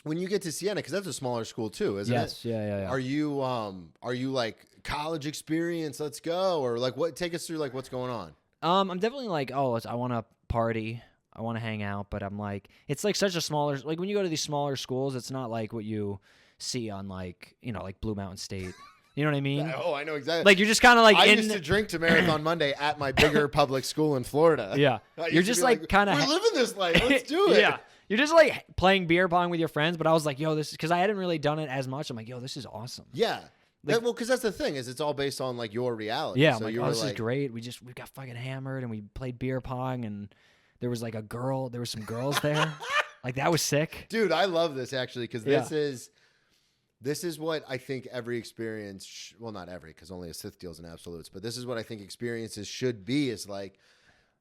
when you get to Siena, because that's a smaller school too, isn't Yes. it? Yeah. Are you like college experience? Let's go, or like what? Take us through like what's going on. I'm definitely like, I want to party. I want to hang out, but I'm like, it's like such a smaller, like when you go to these smaller schools, it's not like what you see on like, like Blue Mountain State. You know what I mean? Oh, I know exactly. Like you're just kind of like I in. used to drink to Marathon Monday at my bigger public school in Florida. Yeah. I used You're to just be like kind of. we're living this life. Let's do it. Yeah. You're just like playing beer pong with your friends, but I was like, yo, this is because I hadn't really done it as much. I'm like, yo, this is awesome. Yeah. Well, because that's the thing is it's all based on like your reality. Yeah, So I'm like, you oh, were this is like, great. We got fucking hammered and we played beer pong and there was like a girl. There was some girls there. Like that was sick. dude, I love this actually because Yeah. this is what I think every experience. Well, not every, because only a Sith deals in absolutes. But this is what I think experiences should be. Is like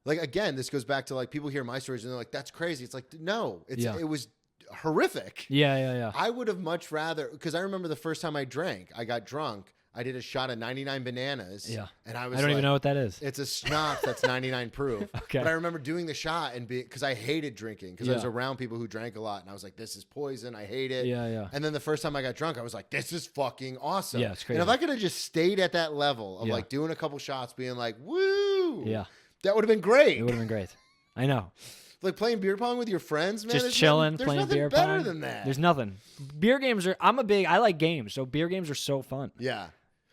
again, this goes back to like people hear my stories and they're like, "That's crazy." It's like, no, it was horrific. Yeah. I would have much rather, because I remember the first time I drank, I got drunk. I did a shot of 99 bananas. Yeah. And I was I don't even like, know what that is. It's a schnapps that's 99 proof. Okay. But I remember doing the shot and because I hated drinking because I was Yeah. around people who drank a lot and I was like, this is poison. I hate it. Yeah. And then the first time I got drunk, I was like, this is fucking awesome. Yeah, it's crazy. And if I could have just stayed at that level of Yeah. like doing a couple shots, being like, woo. Yeah. That would have been great. It would have been great. I know. Like playing beer pong with your friends, man. Just there's chilling, nothing, playing there's nothing beer better pong. than that. There's nothing. Beer games I like games, so beer games are so fun. Yeah.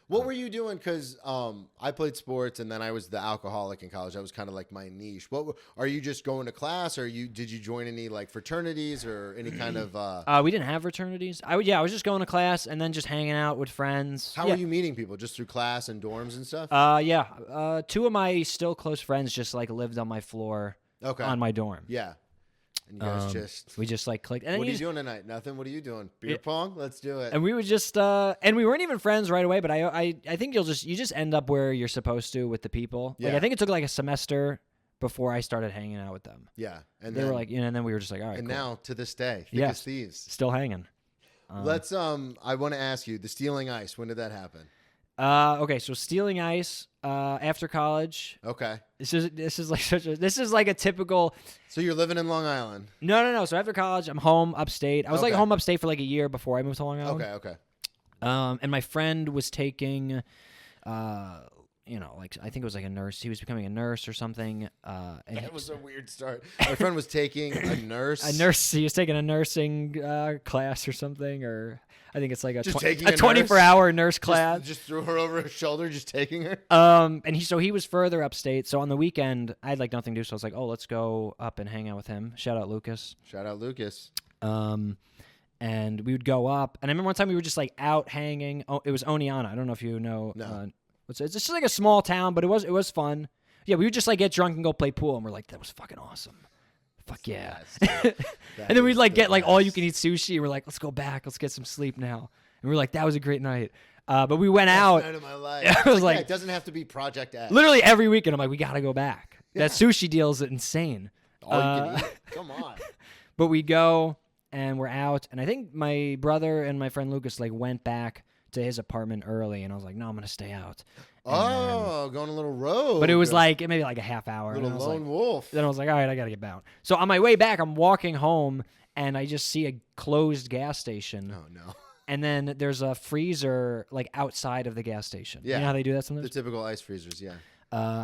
What were you doing? Because I played sports and then I was the alcoholic in college. That was kind of like my niche. Are you just going to class, or did you join any like fraternities or any kind of? We didn't have fraternities. I was just going to class and then just hanging out with friends. How were you meeting people? Just through class and dorms and stuff? Two of my still close friends just like lived on my floor Okay. on my dorm. Yeah. And you guys we just like clicked. And then what are you doing tonight? Nothing. What are you doing? Beer Yeah. pong? Let's do it. And we would just and we weren't even friends right away, but I think you just end up where you're supposed to with the people. Like Yeah. I think it took like a semester before I started hanging out with them. Yeah. And They then, were like, and then we were just like, all right, and cool. now to this day, thick Yeah. as thieves. Still hanging. Let's I want to ask you, the stealing ice, when did that happen? Okay, so stealing ice after college. Okay. This is like a typical. So you're living in Long Island. No. So after college, I'm home upstate. I was like Okay. home upstate for like a year before I moved to Long Island. Okay. And my friend was taking, like I think it was like a nurse. He was becoming a nurse or something. And That was a weird start. My friend was taking a nurse. a nurse. He was taking a nursing class or something, or I think it's like a Just taking a 24-hour nurse class. Just threw her over his shoulder, just taking her. And he was further upstate. So on the weekend, I had like nothing to do. So I was like, oh, let's go up and hang out with him. Shout out Lucas. Shout out Lucas. And we would go up. And I remember one time we were just like out hanging. Oh, it was Oneonta. I don't know if you know. No. It's just like a small town, but it was fun. Yeah, we would just like get drunk and go play pool, and we're like, that was fucking awesome. Fuck yeah. And then we'd like get like all you can eat sushi. We're like, let's go back. Let's get some sleep now. And we're like, that was a great night. But we went out. Night of my life. I was like, yeah, it doesn't have to be Project X. literally every weekend, I'm like, we gotta go back. That sushi deal is insane. All you can eat. Come on. But we go and we're out, and I think my brother and my friend Lucas like went back to his apartment early, and I was like, no, I'm gonna stay out. Oh, going a little road. But it was like maybe like a half hour. little and I was lone like, wolf. Then I was like, all right, I gotta get bound. So on my way back, I'm walking home, and I just see a closed gas station. Oh no. And then there's a freezer like outside of the gas station. Yeah. You know how they do that The sometimes? typical ice freezers, yeah.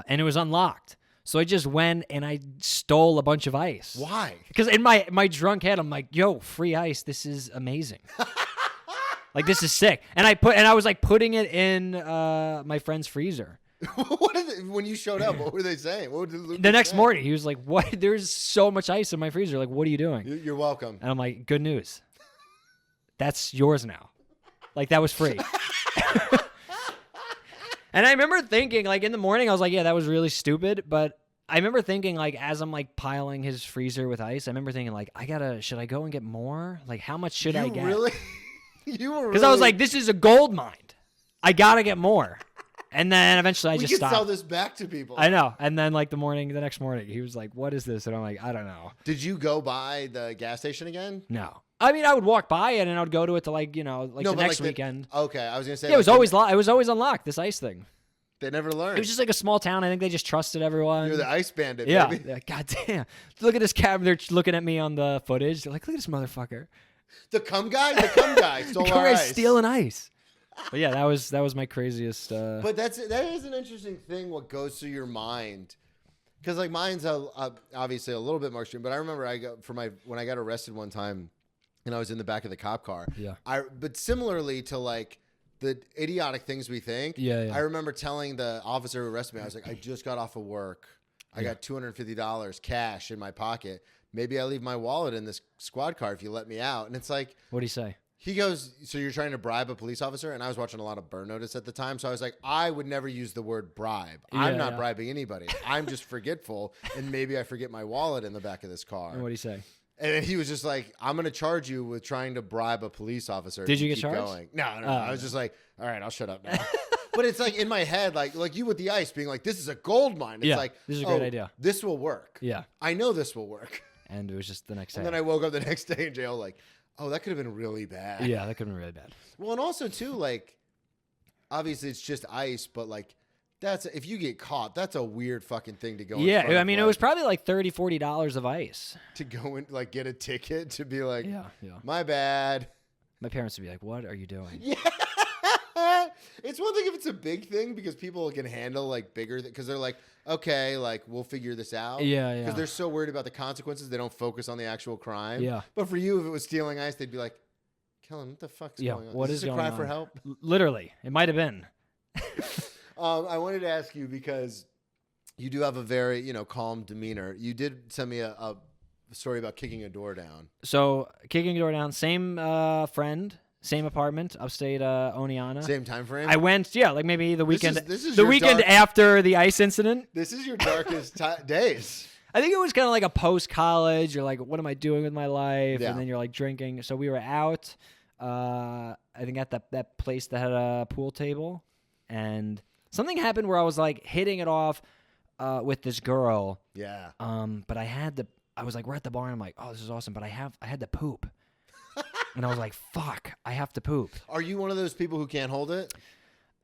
And it was unlocked. So I just went and I stole a bunch of ice. Why? Because in my drunk head, I'm like, yo, free ice. This is amazing. Like, this is sick. And I was like putting it in my friend's freezer. When you showed up, what were they saying? What did Lucas The next say? morning, he was like, what? There's so much ice in my freezer. Like, what are you doing? You're welcome. And I'm like, good news. That's yours now. Like, that was free. And I remember thinking, like, in the morning, I was like, yeah, that was really stupid. But I remember thinking, like, as I'm, like, piling his freezer with ice, I remember thinking, like, should I go and get more? Like, how much should I get? Really? You were Because I was like, this is a gold mine. I got to get more. And then eventually I we just could stopped. sell this back to people. I know. And then, like, the next morning, he was like, what is this? And I'm like, I don't know. Did you go by the gas station again? No. I mean, I would walk by it and I would go to it to, like, the but next like weekend. Okay, I was gonna say. Yeah, it was always unlocked, this ice thing. They never learned. It was just like a small town. I think they just trusted everyone. You're the ice bandit. yeah. Baby. They're like, God damn. Look at this cab. They're looking at me on the footage. They're like, look at this motherfucker. The cum guy. The cum guy stole The our guy's ice. stealing ice. But yeah, that was my craziest. But that is an interesting thing. What goes through your mind? Because like mine's obviously a little bit more extreme. But I remember when I got arrested one time, and I was in the back of the cop car. Yeah. But similarly to like the idiotic things we think. Yeah. I remember telling the officer who arrested me, I was like, I just got off of work. I got $250 cash in my pocket. Maybe I leave my wallet in this squad car if you let me out. And it's like, What'd he say? he goes, so you're trying to bribe a police officer? And I was watching a lot of Burn Notice at the time. So I was like, I would never use the word bribe. I'm not bribing anybody. I'm just forgetful. And maybe I forget my wallet in the back of this car. And what'd he say? And then he was just like, I'm going to charge you with trying to bribe a police officer. Did if you get keep charged? Going. No. I was just like, all right, I'll shut up now. But it's like in my head, like you with the ice being like, this is a gold mine. It's like, this is a great idea. This will work. Yeah. I know this will work. And it was just the next day. And then I woke up the next day in jail like, oh, that could have been really bad. Yeah, that could have been really bad. Well, and also too, like, obviously it's just ice, but like, if you get caught, that's a weird fucking thing to go. Yeah, in front I mean, of, it was probably like $30-$40 of ice. to go in, like, get a ticket to be like, Yeah. my bad. My parents would be like, "What are you doing?" Yeah. It's one thing if it's a big thing because people can handle like bigger because they're like, okay, like we'll figure this out. Yeah. Because they're so worried about the consequences, they don't focus on the actual crime. Yeah. But for you, if it was stealing ice, they'd be like, Kellen, what the fuck's going on? What is is this a going cry for on? help? Literally, it might have been. I wanted to ask you because you do have a very, calm demeanor. You did send me a story about kicking a door down. So kicking a door down, same friend, same apartment, upstate Oneonta. Same time frame. I went, like maybe the weekend. This is the your weekend dark- after the ice incident. This is your darkest days. I think it was kind of like a post-college. You're like, what am I doing with my life? Yeah. And then you're like drinking. So we were out, I think at that place that had a pool table. And something happened where I was like hitting it off with this girl. Yeah. But I was like, we're at the bar and I'm like, oh, this is awesome. But I had to poop. And I was like, fuck, I have to poop. Are you one of those people who can't hold it?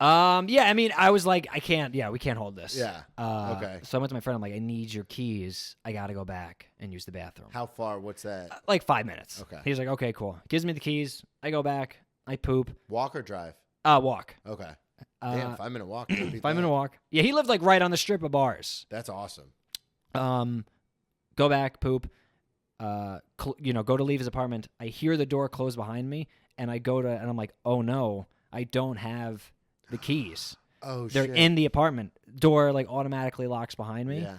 Yeah, I mean, I was like, we can't hold this. Yeah. Okay. So I went to my friend. I'm like, I need your keys. I got to go back and use the bathroom. How far? What's that? Like 5 minutes. Okay. He's like, okay, cool. Gives me the keys. I go back. I poop. Walk or drive? Walk. Okay. Damn, 5 minute walk. 5 minute walk. Yeah, he lived like right on the strip of bars. That's awesome. Go back, poop. Go to leave his apartment. I hear the door close behind me, and and I'm like, oh no, I don't have the keys. Oh, They're shit. in the apartment. Door like automatically locks behind me. Yeah.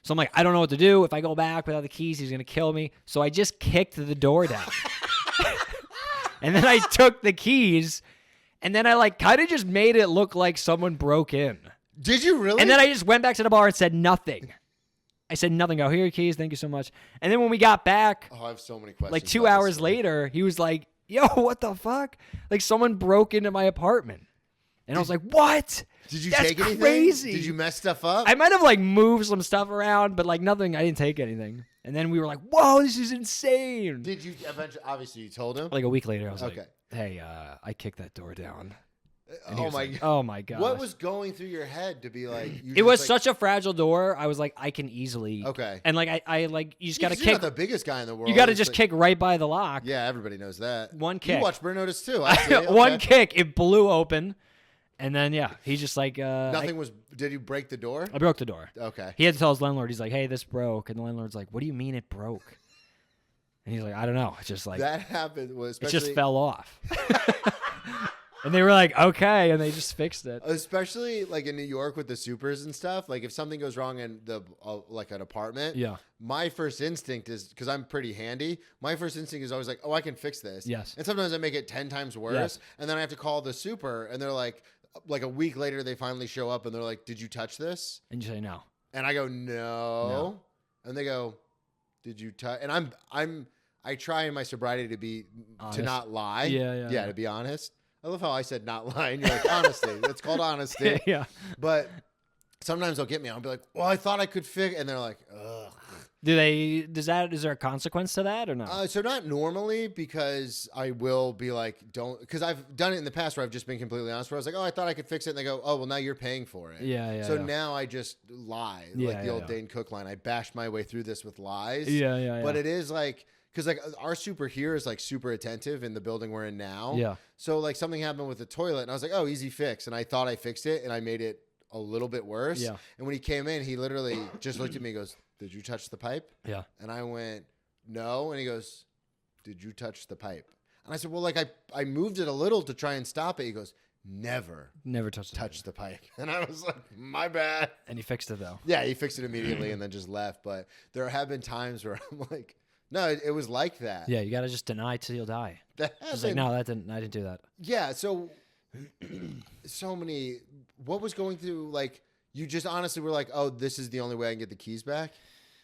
So I'm like, I don't know what to do. If I go back without the keys, he's gonna kill me. So I just kicked the door down. And then I took the keys, and then I like kind of just made it look like someone broke in. Did you really? And then I just went back to the bar and said nothing. I said nothing. Go, here are your keys. Thank you so much. And then when we got back, Oh, I have so many questions. like 2 about this hours story. later, he was like, yo, what the fuck? Like someone broke into my apartment. And I was like, what? Did you That's take anything? crazy. Did you mess stuff up? I might have like moved some stuff around, but like nothing. I didn't take anything. And then we were like, whoa, this is insane. Did you eventually? Obviously, you told him. Like a week later, I was Okay. like, hey, I kicked that door down. And he Oh was my like, god. oh my god. What was going through your head to be like? It was such a fragile door. I was like, I can easily. Okay. And like, I like, you just got to You're kick. not the biggest guy in the world. You got to It's just like- kick right by the lock. Yeah, everybody knows that. One kick. You watch Burn Notice too. I see. Okay. One kick, it blew open. And then, yeah, he's just like. Nothing was. Did you break the door? I broke the door. Okay. He had to tell his landlord, he's like, hey, this broke. And the landlord's like, what do you mean it broke? And he's like, I don't know. It's just like, That happened was it especially, just fell off. And they were like, okay. And they just fixed it. especially like in New York with the supers and stuff. Like if something goes wrong in the like an apartment, Yeah. my first instinct is, because I'm pretty handy, my first instinct is always like, oh, I can fix this. Yes. And sometimes I make it 10 times worse, Yes. and then I have to call the super, and they're like a week later they finally show up and they're like, did you touch this? And you say no. And I go, no. And they go, did you touch? And I try in my sobriety to be Honest. to not lie. Yeah. To be honest. I love how I said not lying. You're like, honesty. It's called honesty. Yeah. But sometimes they'll get me. I'll be like, well, I thought I could fix, and they're like, ugh. Is there a consequence to that or no? So not normally, because I will be like, don't, because I've done it in the past where I've just been completely honest, where I was like, oh, I thought I could fix it. And they go, oh, well, now you're paying for it. Yeah. So yeah. now I just lie, Yeah, like the old yeah. Dane Cook line. I bashed my way through this with lies. Yeah. But it is like, because like our super here is like super attentive in the building we're in now. Yeah. So like something happened with the toilet, and I was like, oh, easy fix. And I thought I fixed it, and I made it a little bit worse. Yeah. And when he came in, he literally just looked at me and goes, did you touch the pipe? Yeah. And I went, no. And he goes, did you touch the pipe? And I said, well, like I moved it a little to try and stop it. He goes, never Never touched touch the pipe. And I was like, my bad. And he fixed it though. Yeah, he fixed it immediately and then just left. But there have been times where I'm like, no, it was like that. Yeah, you gotta just deny till you'll die. That Just like, happened. no, I didn't do that. Yeah, so many. What was going through, like, you just honestly were like, oh, this is the only way I can get the keys back?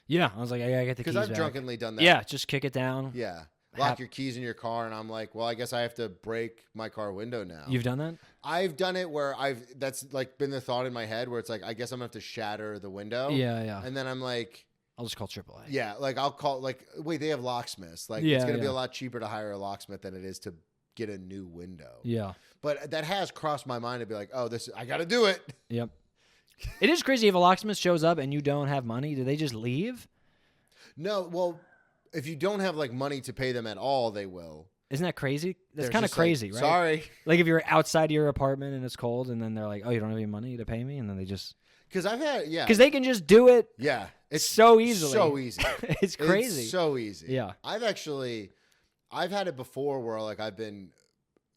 Yeah, I was like, I gotta get the keys Because I've back. drunkenly done that. Yeah, just kick it down. Yeah. Lock your keys in your car, and I'm like, well, I guess I have to break my car window now. You've done that? I've done it where that's like been the thought in my head where it's like, I guess I'm gonna have to shatter the window. Yeah. And then I'm like, I'll just call AAA. yeah, like I'll call, like, wait, they have locksmiths. Like, Yeah, it's gonna be yeah. a lot cheaper to hire a locksmith than it is to get a new window. Yeah. But that has crossed my mind to be like, oh, I gotta do it. Yep. It is crazy if a locksmith shows up and you don't have money. Do they just leave? No, well, if you don't have like money to pay them at all, they will. Isn't that crazy? That's They're kind of just like, crazy, right? Sorry. Like if you're outside your apartment and it's cold, and then they're like, "Oh, you don't have any money to pay me," and then they just Because I've had, yeah. because they can just do it. Yeah. It's so easily. So easy. It's crazy. It's so easy. Yeah. I've had it before where like I've been,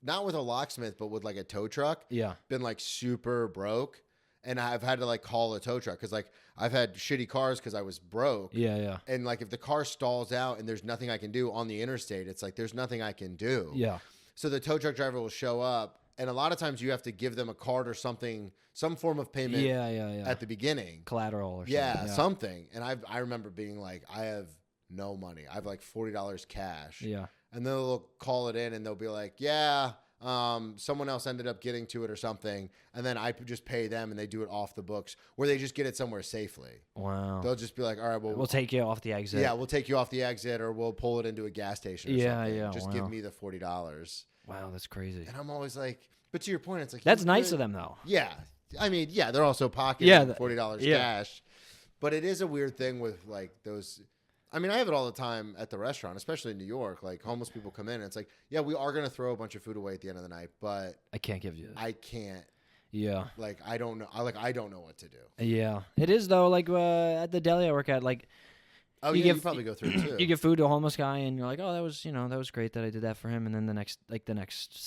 not with a locksmith, but with like a tow truck, Yeah. been like super broke. And I've had to like call a tow truck because like I've had shitty cars because I was broke. Yeah. And like if the car stalls out and there's nothing I can do on the interstate, it's like there's nothing I can do. Yeah. So the tow truck driver will show up And a lot of times you have to give them a card or something, some form of payment Yeah. at the beginning. Collateral or something. Yeah, something. And I remember being like, I have no money. I have like $40 cash. Yeah. And then they'll call it in and they'll be like, yeah, someone else ended up getting to it or something. And then I just pay them and they do it off the books, where they just get it somewhere safely. Wow. They'll just be like, all right, well, We'll take you off the exit. yeah, we'll take you off the exit, or we'll pull it into a gas station or something. Yeah, Just wow. give me the $40. Wow, that's crazy. And I'm always like, but to your point, it's like, That's you nice could- of them, though. Yeah. I mean, yeah, they're also pocketing Yeah, $40 yeah. cash. But it is a weird thing with like those. I mean, I have it all the time at the restaurant, especially in New York. Like homeless people come in and it's like, yeah, we are going to throw a bunch of food away at the end of the night, but I can't give you that. I can't. Yeah. Like, I don't know. I don't know what to do. Yeah. It is, though, like at the deli I work at, like, Oh, You yeah, give- you probably go through it too. you give food to a homeless guy and you're like, oh, that was great that I did that for him. And then the next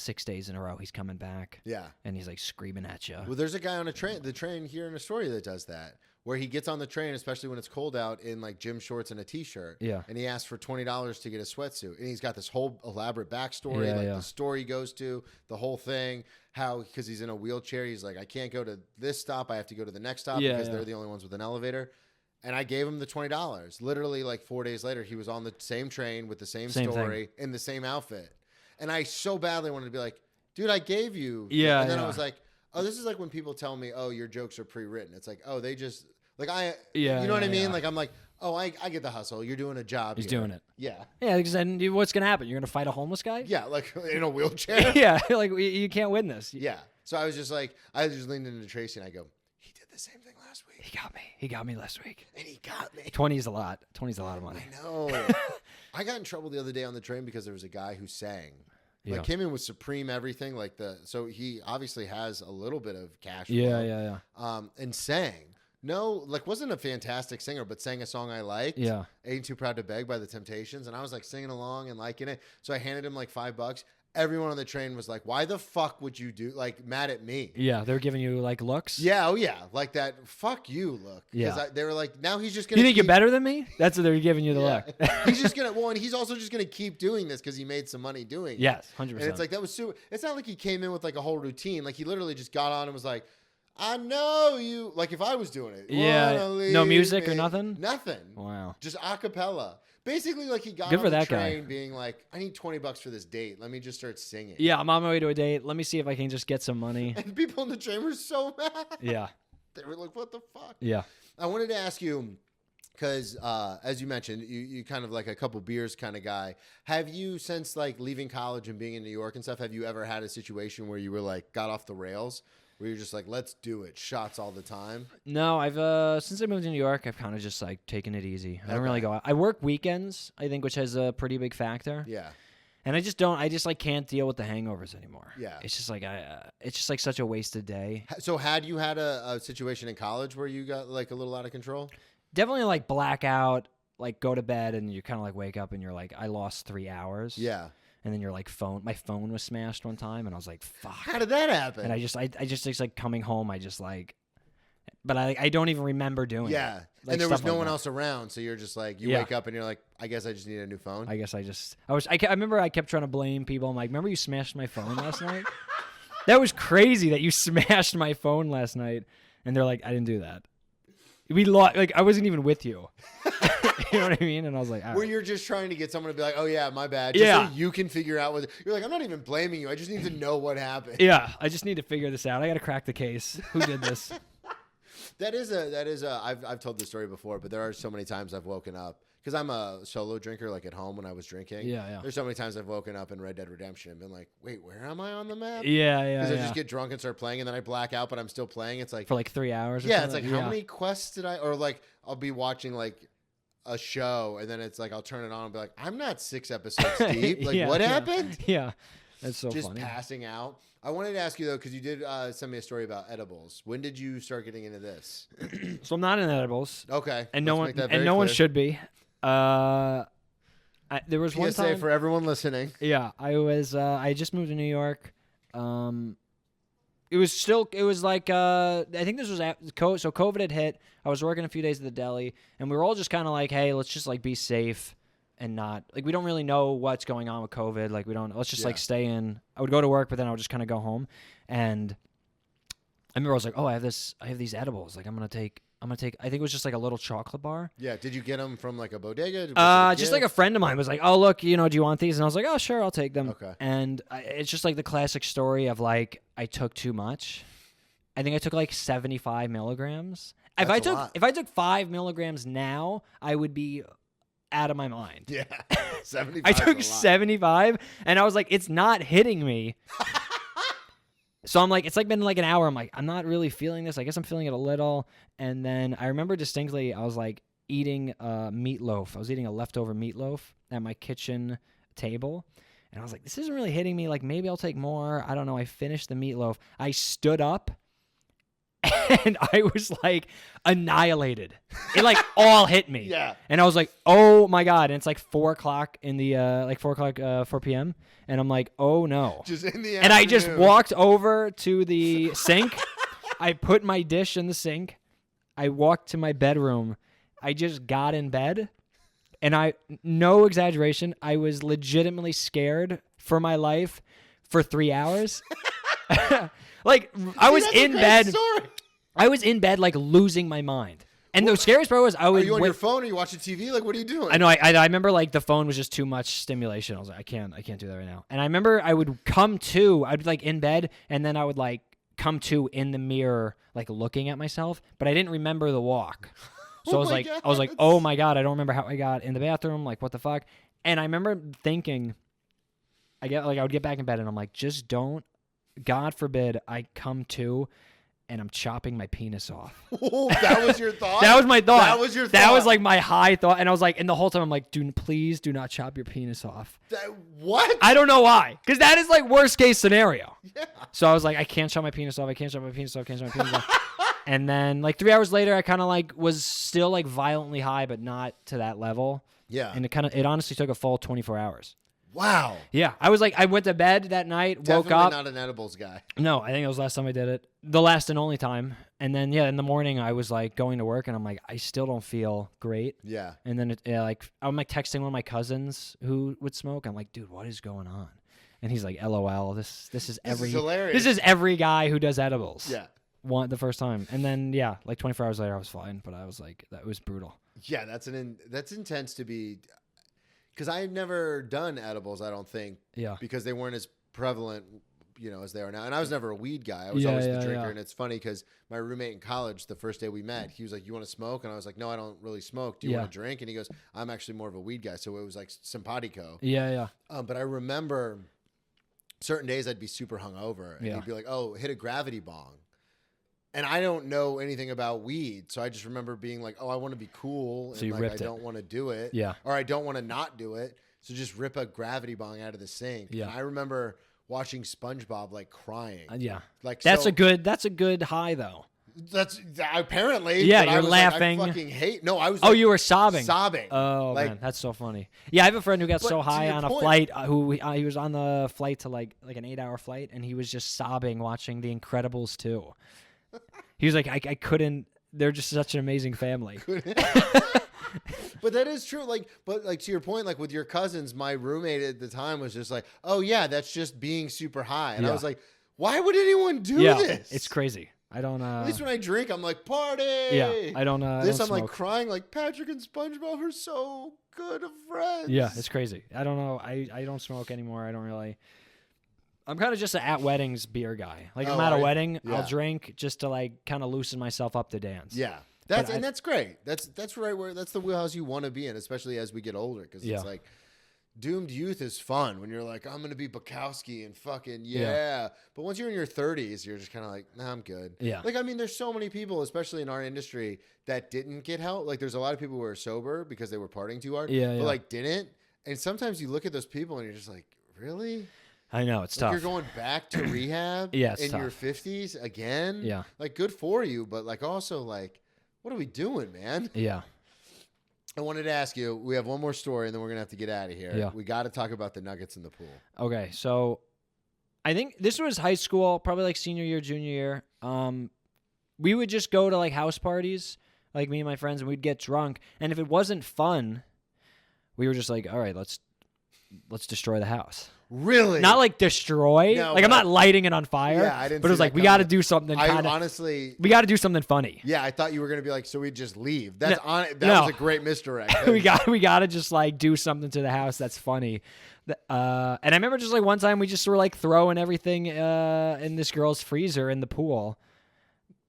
6 days in a row, he's coming back Yeah. and he's like screaming at you. Well, there's a guy on the train here in Astoria that does that, where he gets on the train, especially when it's cold out, in like gym shorts and a t-shirt. Yeah. And he asks for $20 to get a sweatsuit. And he's got this whole elaborate backstory, Yeah, like yeah. the store he goes to, the whole thing, how, because he's in a wheelchair, he's like, I can't go to this stop. I have to go to the next stop Yeah, because yeah. they're the only ones with an elevator. And I gave him the $20. Literally, like 4 days later, he was on the same train with the same Same story in the same outfit. And I so badly wanted to be like, dude, I gave you. Yeah, And then I yeah. was like, oh, this is like when people tell me, oh, your jokes are pre-written. It's like, oh, they just, like, Yeah, you know what I yeah, mean? yeah. Like, I'm like, oh, I get the hustle. You're doing a job. He's here. doing it. Yeah. Yeah, because then what's going to happen? You're going to fight a homeless guy? Yeah, like in a wheelchair. Yeah, like you can't win this. Yeah. So I was just like, I just leaned into Tracy and I go, he did the same thing last week. He got me last week. And he got me. 20 is a lot. 20 is a lot of money. I know. I got in trouble the other day on the train because there was a guy who sang. Yeah. Like came in with Supreme everything, like so he obviously has a little bit of cash Yeah, flow. yeah. And sang. No, like wasn't a fantastic singer, but sang a song I liked. Yeah. Ain't Too Proud to Beg by the Temptations. And I was like singing along and liking it. So I handed him like $5. Everyone on the train was like, why the fuck would you do, like, mad at me? Yeah, they're giving you like looks. Yeah, oh yeah. Like that, fuck you look. Yeah. They were like, now he's just going You to think you're better than me? That's what they're giving you the look. He's just going to, well, and he's also just going to keep doing this because he made some money doing it. Yes, 100%. And it's like, that was super, it's not like he came in with like a whole routine. Like he literally just got on and was like, I know you, like if I was doing it. Yeah, Wanna no leave music or me. nothing? Nothing. Wow. Just a cappella. Basically, like he got Good on for the that guy. train being like, I need $20 for this date. Let me just start singing. Yeah, I'm on my way to a date. Let me see if I can just get some money. And people in the train were so mad. Yeah. They were like, what the fuck? Yeah. I wanted to ask you, because as you mentioned, you kind of like a couple beers kind of guy. Have you, since like leaving college and being in New York and stuff, have you ever had a situation where you were like, got off the rails? Where you're just like, let's do it, shots all the time? No, I've since I moved to New York, I've kind of just like taken it easy. I don't really go out. I work weekends, I think, which has a pretty big factor. Yeah. And I just like can't deal with the hangovers anymore. Yeah. It's just like it's just like such a wasted day. So had you had a situation in college where you got like a little out of control? Definitely like blackout, like go to bed and you kind of like wake up and you're like, I lost 3 hours. Yeah. And then you're like my phone was smashed one time and I was like, fuck. How did that happen? And I just like coming home, I just like, but I don't even remember doing it. Yeah. Like, and there was stuff no like one that. else around. So you're just like, you Yeah. wake up and you're like, I guess I just need a new phone. I guess I remember I kept trying to blame people. I'm like, remember you smashed my phone last night? That was crazy that you smashed my phone last night. And they're like, I didn't do that. We lost, like, I wasn't even with you. You know what I mean? And I was like, all Where right. you're just trying to get someone to be like, oh, yeah, my bad. Just Yeah. so you can figure out what. You're like, I'm not even blaming you. I just need to know what happened. Yeah, I just need to figure this out. I got to crack the case. Who did this? That is I've told this story before, but there are so many times I've woken up because I'm a solo drinker, like at home when I was drinking. Yeah, yeah. There's so many times I've woken up in Red Dead Redemption and been like, wait, where am I on the map? Yeah, yeah, Because I yeah. just get drunk and start playing, and then I black out, but I'm still playing. It's like, For like 3 hours or yeah, it's something. like, how many quests did I, or like, I'll be watching like a show, and then it's like, I'll turn it on and be like, I'm not 6 episodes deep. Like, Yeah, what yeah. happened? Yeah, that's so Just funny. passing out. I wanted to ask you though, because you did send me a story about edibles. When did you start getting into this? So I'm not in edibles, Okay, and no let's one make that very one clear. should be. There was one PSA time for everyone listening. Yeah, I just moved to New York. It was like I think this was so COVID had hit. I was working a few days at the deli, and we were all just kind of like, hey, let's just like be safe. and not like we don't really know what's going on with COVID. Like let's just like stay in. I would go to work, but then I would just kind of go home. And I remember I was like, oh, I have these edibles. Like I'm gonna take. I think it was just like a little chocolate bar. Yeah. Did you get them from like a bodega? Just like a friend of mine was like, oh look, do you want these? And I was like, oh sure, I'll take them. Okay. And it's just like the classic story of like I took too much. I think I took like 75 milligrams. If I took 5 milligrams now, I would be out of my mind. Yeah. 75. I took 75 and I was like, it's not hitting me. So I'm like, it's like been like an hour. I'm like, I'm not really feeling this. I guess I'm feeling it a little. And then I remember distinctly, I was like eating meatloaf. I was eating a leftover meatloaf at my kitchen table. And I was like, this isn't really hitting me. Like maybe I'll take more. I don't know. I finished the meatloaf. I stood up. And I was like annihilated. It like all hit me. Yeah. And I was like, oh my God. And it's like 4 o'clock in the 4 p.m. And I'm like, oh no. Just in the afternoon. And I just walked over to the sink. I put my dish in the sink. I walked to my bedroom. I just got in bed. And no exaggeration, I was legitimately scared for my life for 3 hours. Like I was in bed. Story. I was in bed like losing my mind. And the scariest part was Are you on your phone? Are you watching TV? Like, what are you doing? I know. I remember like the phone was just too much stimulation. I was like, I can't do that right now. And I remember I would come to. I'd be like in bed, and then I would like come to in the mirror, like looking at myself. But I didn't remember the walk. So I was like, oh my God, I don't remember how I got in the bathroom. Like, what the fuck? And I remember thinking, I would get back in bed, and I'm like, just don't. God forbid I come to and I'm chopping my penis off. Oh, that was your thought? That was my thought. That was your thought? That was like my high thought. And I was like, and the whole time I'm like, please do not chop your penis off. What? I don't know why. Because that is like worst case scenario. Yeah. So I was like, I can't chop my penis off. And then like 3 hours later, I kind of like was still like violently high, but not to that level. Yeah. And it honestly took a full 24 hours. Wow. Yeah. I was like, I went to bed that night, woke up. Definitely not an edibles guy. No, I think it was the last time I did it. The last and only time. And then, yeah, in the morning, I was like going to work and I'm like, I still don't feel great. Yeah. And then I'm like texting one of my cousins who would smoke. I'm like, dude, what is going on? And he's like, LOL, this is hilarious. This is every guy who does edibles. Yeah. The first time. And then, yeah, like 24 hours later, I was fine. But I was like, that was brutal. Yeah, that's intense to be. Because I've never done edibles, I don't think. Yeah. Because they weren't as prevalent, as they are now. And I was never a weed guy. I was always the drinker. Yeah. And it's funny because my roommate in college, the first day we met, he was like, you want to smoke? And I was like, no, I don't really smoke. Do you want to drink? And he goes, I'm actually more of a weed guy. So it was like simpatico. Yeah. But I remember certain days I'd be super hungover. And he'd be like, oh, hit a gravity bong. And I don't know anything about weed, so I just remember being like, "Oh, I want to be cool, and like I don't want to do it, or I don't want to not do it." So just rip a gravity bong out of the sink. Yeah. And I remember watching SpongeBob like crying. Like that's a good high though. That's apparently. Yeah, you're laughing. Like, I fucking hate. No, I was. Oh, you were sobbing. Sobbing. Oh man, that's so funny. Yeah, I have a friend who got so high on a flight. He was on the flight to like an 8-hour flight, and he was just sobbing watching The Incredibles 2. He was like, I couldn't. They're just such an amazing family. But that is true. But to your point, like with your cousins, my roommate at the time was just like, oh yeah, that's just being super high. And I was like, why would anyone do this? It's crazy. I don't. At least when I drink, I'm like, party. Yeah, I don't. This I'm like crying, like Patrick and SpongeBob are so good of friends. Yeah, it's crazy. I don't know. I don't smoke anymore. I don't really. I'm kind of just an at weddings beer guy. Like I'm at a wedding, I'll drink just to like kind of loosen myself up to dance. Yeah, that's great. That's right that's the wheelhouse you want to be in, especially as we get older, because it's like doomed youth is fun when you're like, I'm gonna be Bukowski and fucking But once you're in your 30s, you're just kind of like, nah, I'm good. Yeah. Like I mean, there's so many people, especially in our industry, that didn't get help. Like there's a lot of people who are sober because they were partying too hard, but like didn't. And sometimes you look at those people and you're just like, really? I know, it's tough. You're going back to rehab in your 50s again? Yeah. Like, good for you, but, like, also, like, what are we doing, man? Yeah. I wanted to ask you, we have one more story, and then we're going to have to get out of here. Yeah. We got to talk about the Nuggets in the pool. Okay, so I think this was high school, probably, like, senior year, junior year. We would just go to, like, house parties, like, me and my friends, and we'd get drunk. And if it wasn't fun, we were just like, all right, let's destroy the house. Really? Not like destroy. No, like I'm but- not lighting it on fire. Yeah, I didn't But it was see like that we got to coming. do something. I Kinda, honestly, we got to do something funny. yeah, I thought you were gonna be like, so we just leave. That no. was a great misdirect. we got to just like do something to the house that's funny. And I remember just like one time we just were like throwing everything in this girl's freezer in the pool,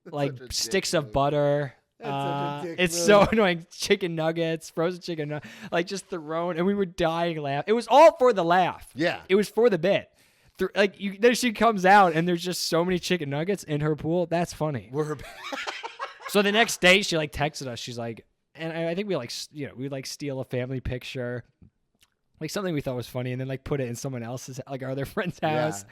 like such a dick sticks of move. butter. That's such a dick It's move. so annoying. Chicken nuggets, frozen chicken, like just thrown, and we were dying laugh. It was all for the laugh. Yeah. It was for the bit. There she comes out, and there's just so many chicken nuggets in her pool. That's funny. We're So the next day, she like texted us. She's like, and I think we like, we like steal a family picture, like something we thought was funny, and then like put it in someone else's, like our other friend's house.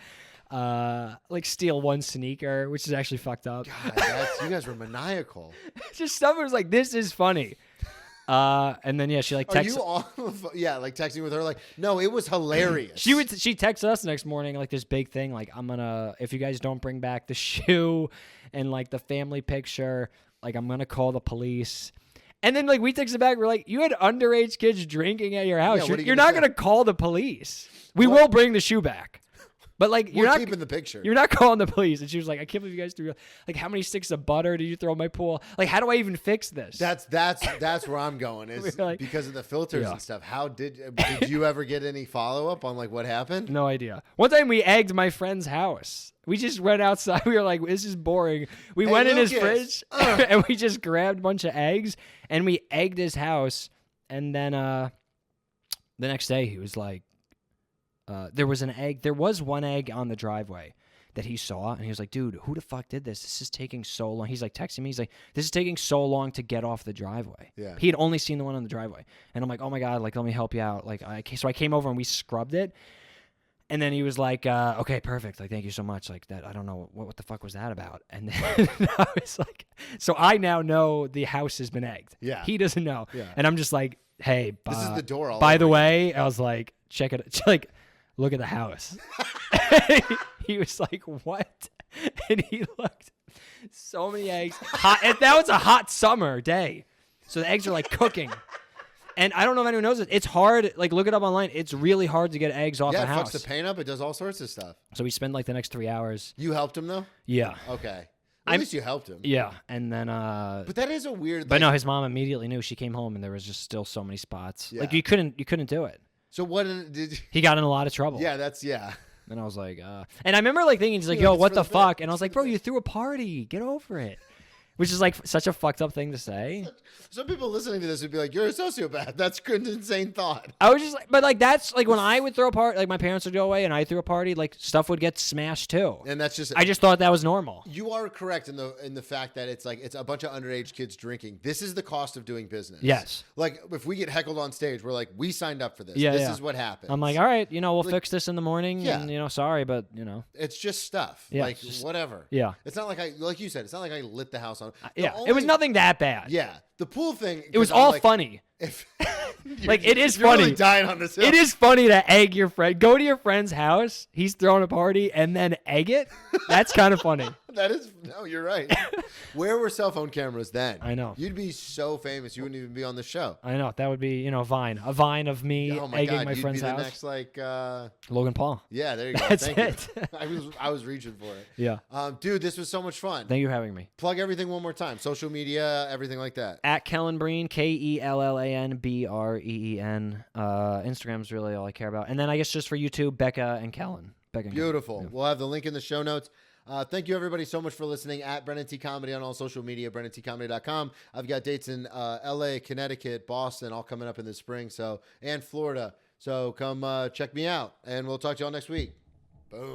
Like steal one sneaker, which is actually fucked up. God, you guys were maniacal. Just stuff was like, this is funny. And then she like Are texts. you on? Yeah, like texting with her, like, no, it was hilarious. She texted us the next morning like this big thing, like if you guys don't bring back the shoe and like the family picture, like I'm gonna call the police. And then like we texted back, we're like, you had underage kids drinking at your house. Yeah, what are you You're gonna not say? gonna call the police. We What? will bring the shoe back. But like We're you're not keeping the picture. You're not calling the police. And she was like, I can't believe you guys threw like how many sticks of butter did you throw in my pool? Like how do I even fix this? That's where I'm going is We're like- because of the filters Yeah. and stuff. How did you ever get any follow up on like what happened? No idea. One time we egged my friend's house. We just went outside. We were like, this is boring. We Hey, went in his Lucas. fridge and we just grabbed a bunch of eggs and we egged his house. And then the next day he was like, there was one egg on the driveway that he saw. And he was like, dude, who the fuck did this? This is taking so long. He's like texting me. He's like, this is taking so long to get off the driveway. Yeah. He had only seen the one on the driveway. And I'm like, oh my God, like, let me help you out. Like, so I came over and we scrubbed it. And then he was like, okay, perfect. Like, thank you so much. Like that, I don't know what the fuck was that about. And then I was like, so I now know the house has been egged. Yeah. He doesn't know. Yeah. And I'm just like, hey, This is the door all by the over way, I was like, check it. Like, look at the house. He was like, what? And he looked, so many eggs. Hot. And that was a hot summer day. So the eggs are like cooking. And I don't know if anyone knows it. It's hard. Like, look it up online. It's really hard to get eggs off Yeah, a it house. fucks the paint up. It does all sorts of stuff. So we spend like the next 3 hours. You helped him though? Yeah. Okay. At least you helped him. Yeah. And then, But that is a weird. but like- no, his mom immediately knew. She came home and there was just still so many spots. Like Yeah. you couldn't do it. So what did? He got in a lot of trouble. Yeah, that's yeah. And I was like, and I remember like thinking, he's like, Yeah, yo, it's what for the the bit. fuck? And I was It's like, for the bro, you threw a party. Get over it. Which is like such a fucked up thing to say. Some people listening to this would be like, "You're a sociopath." That's an insane thought. I was just like, but like that's like when I would throw a party, like my parents would go away and I threw a party, like stuff would get smashed too. And that's just. I just thought that was normal. You are correct in the fact that it's like it's a bunch of underage kids drinking. This is the cost of doing business. Yes. Like if we get heckled on stage, we're like, we signed up for this. Yeah, This yeah. is what happens. I'm like, all right, we'll Like- fix this in the morning. Yeah. And sorry, but It's just stuff. Yeah, Like it's just- whatever. yeah. It's not like like you said, it's not like I lit the house on. The yeah, it only- was nothing that bad. Yeah. The pool thing. It was 'cause I'm all like, funny. If Like, it is you're funny. Really dying on this hill. It is funny to egg your friend. Go to your friend's house. He's throwing a party and then egg it. That's kind of funny. That is no, you're right. Where were cell phone cameras then? I know. You'd be so famous, you wouldn't even be on the show. I know that would be a vine of me Oh my egging god, my you'd friend's be the house. next like Logan Paul. yeah, there you go. That's Thank it. you. I was reaching for it. Yeah. Dude, this was so much fun. Thank you for having me. Plug everything one more time. Social media, everything like that. At Kellen Breen, KellanBreen. Instagram's really all I care about. And then I guess just for YouTube, Becca and Kellen. Becca and Kellen. Beautiful. Yeah. We'll have the link in the show notes. Thank you, everybody, so much for listening. At Brennan T. Comedy on all social media, BrennanTComedy.com. I've got dates in L.A., Connecticut, Boston, all coming up in the spring, and Florida. So come check me out, and we'll talk to y'all next week. Boom.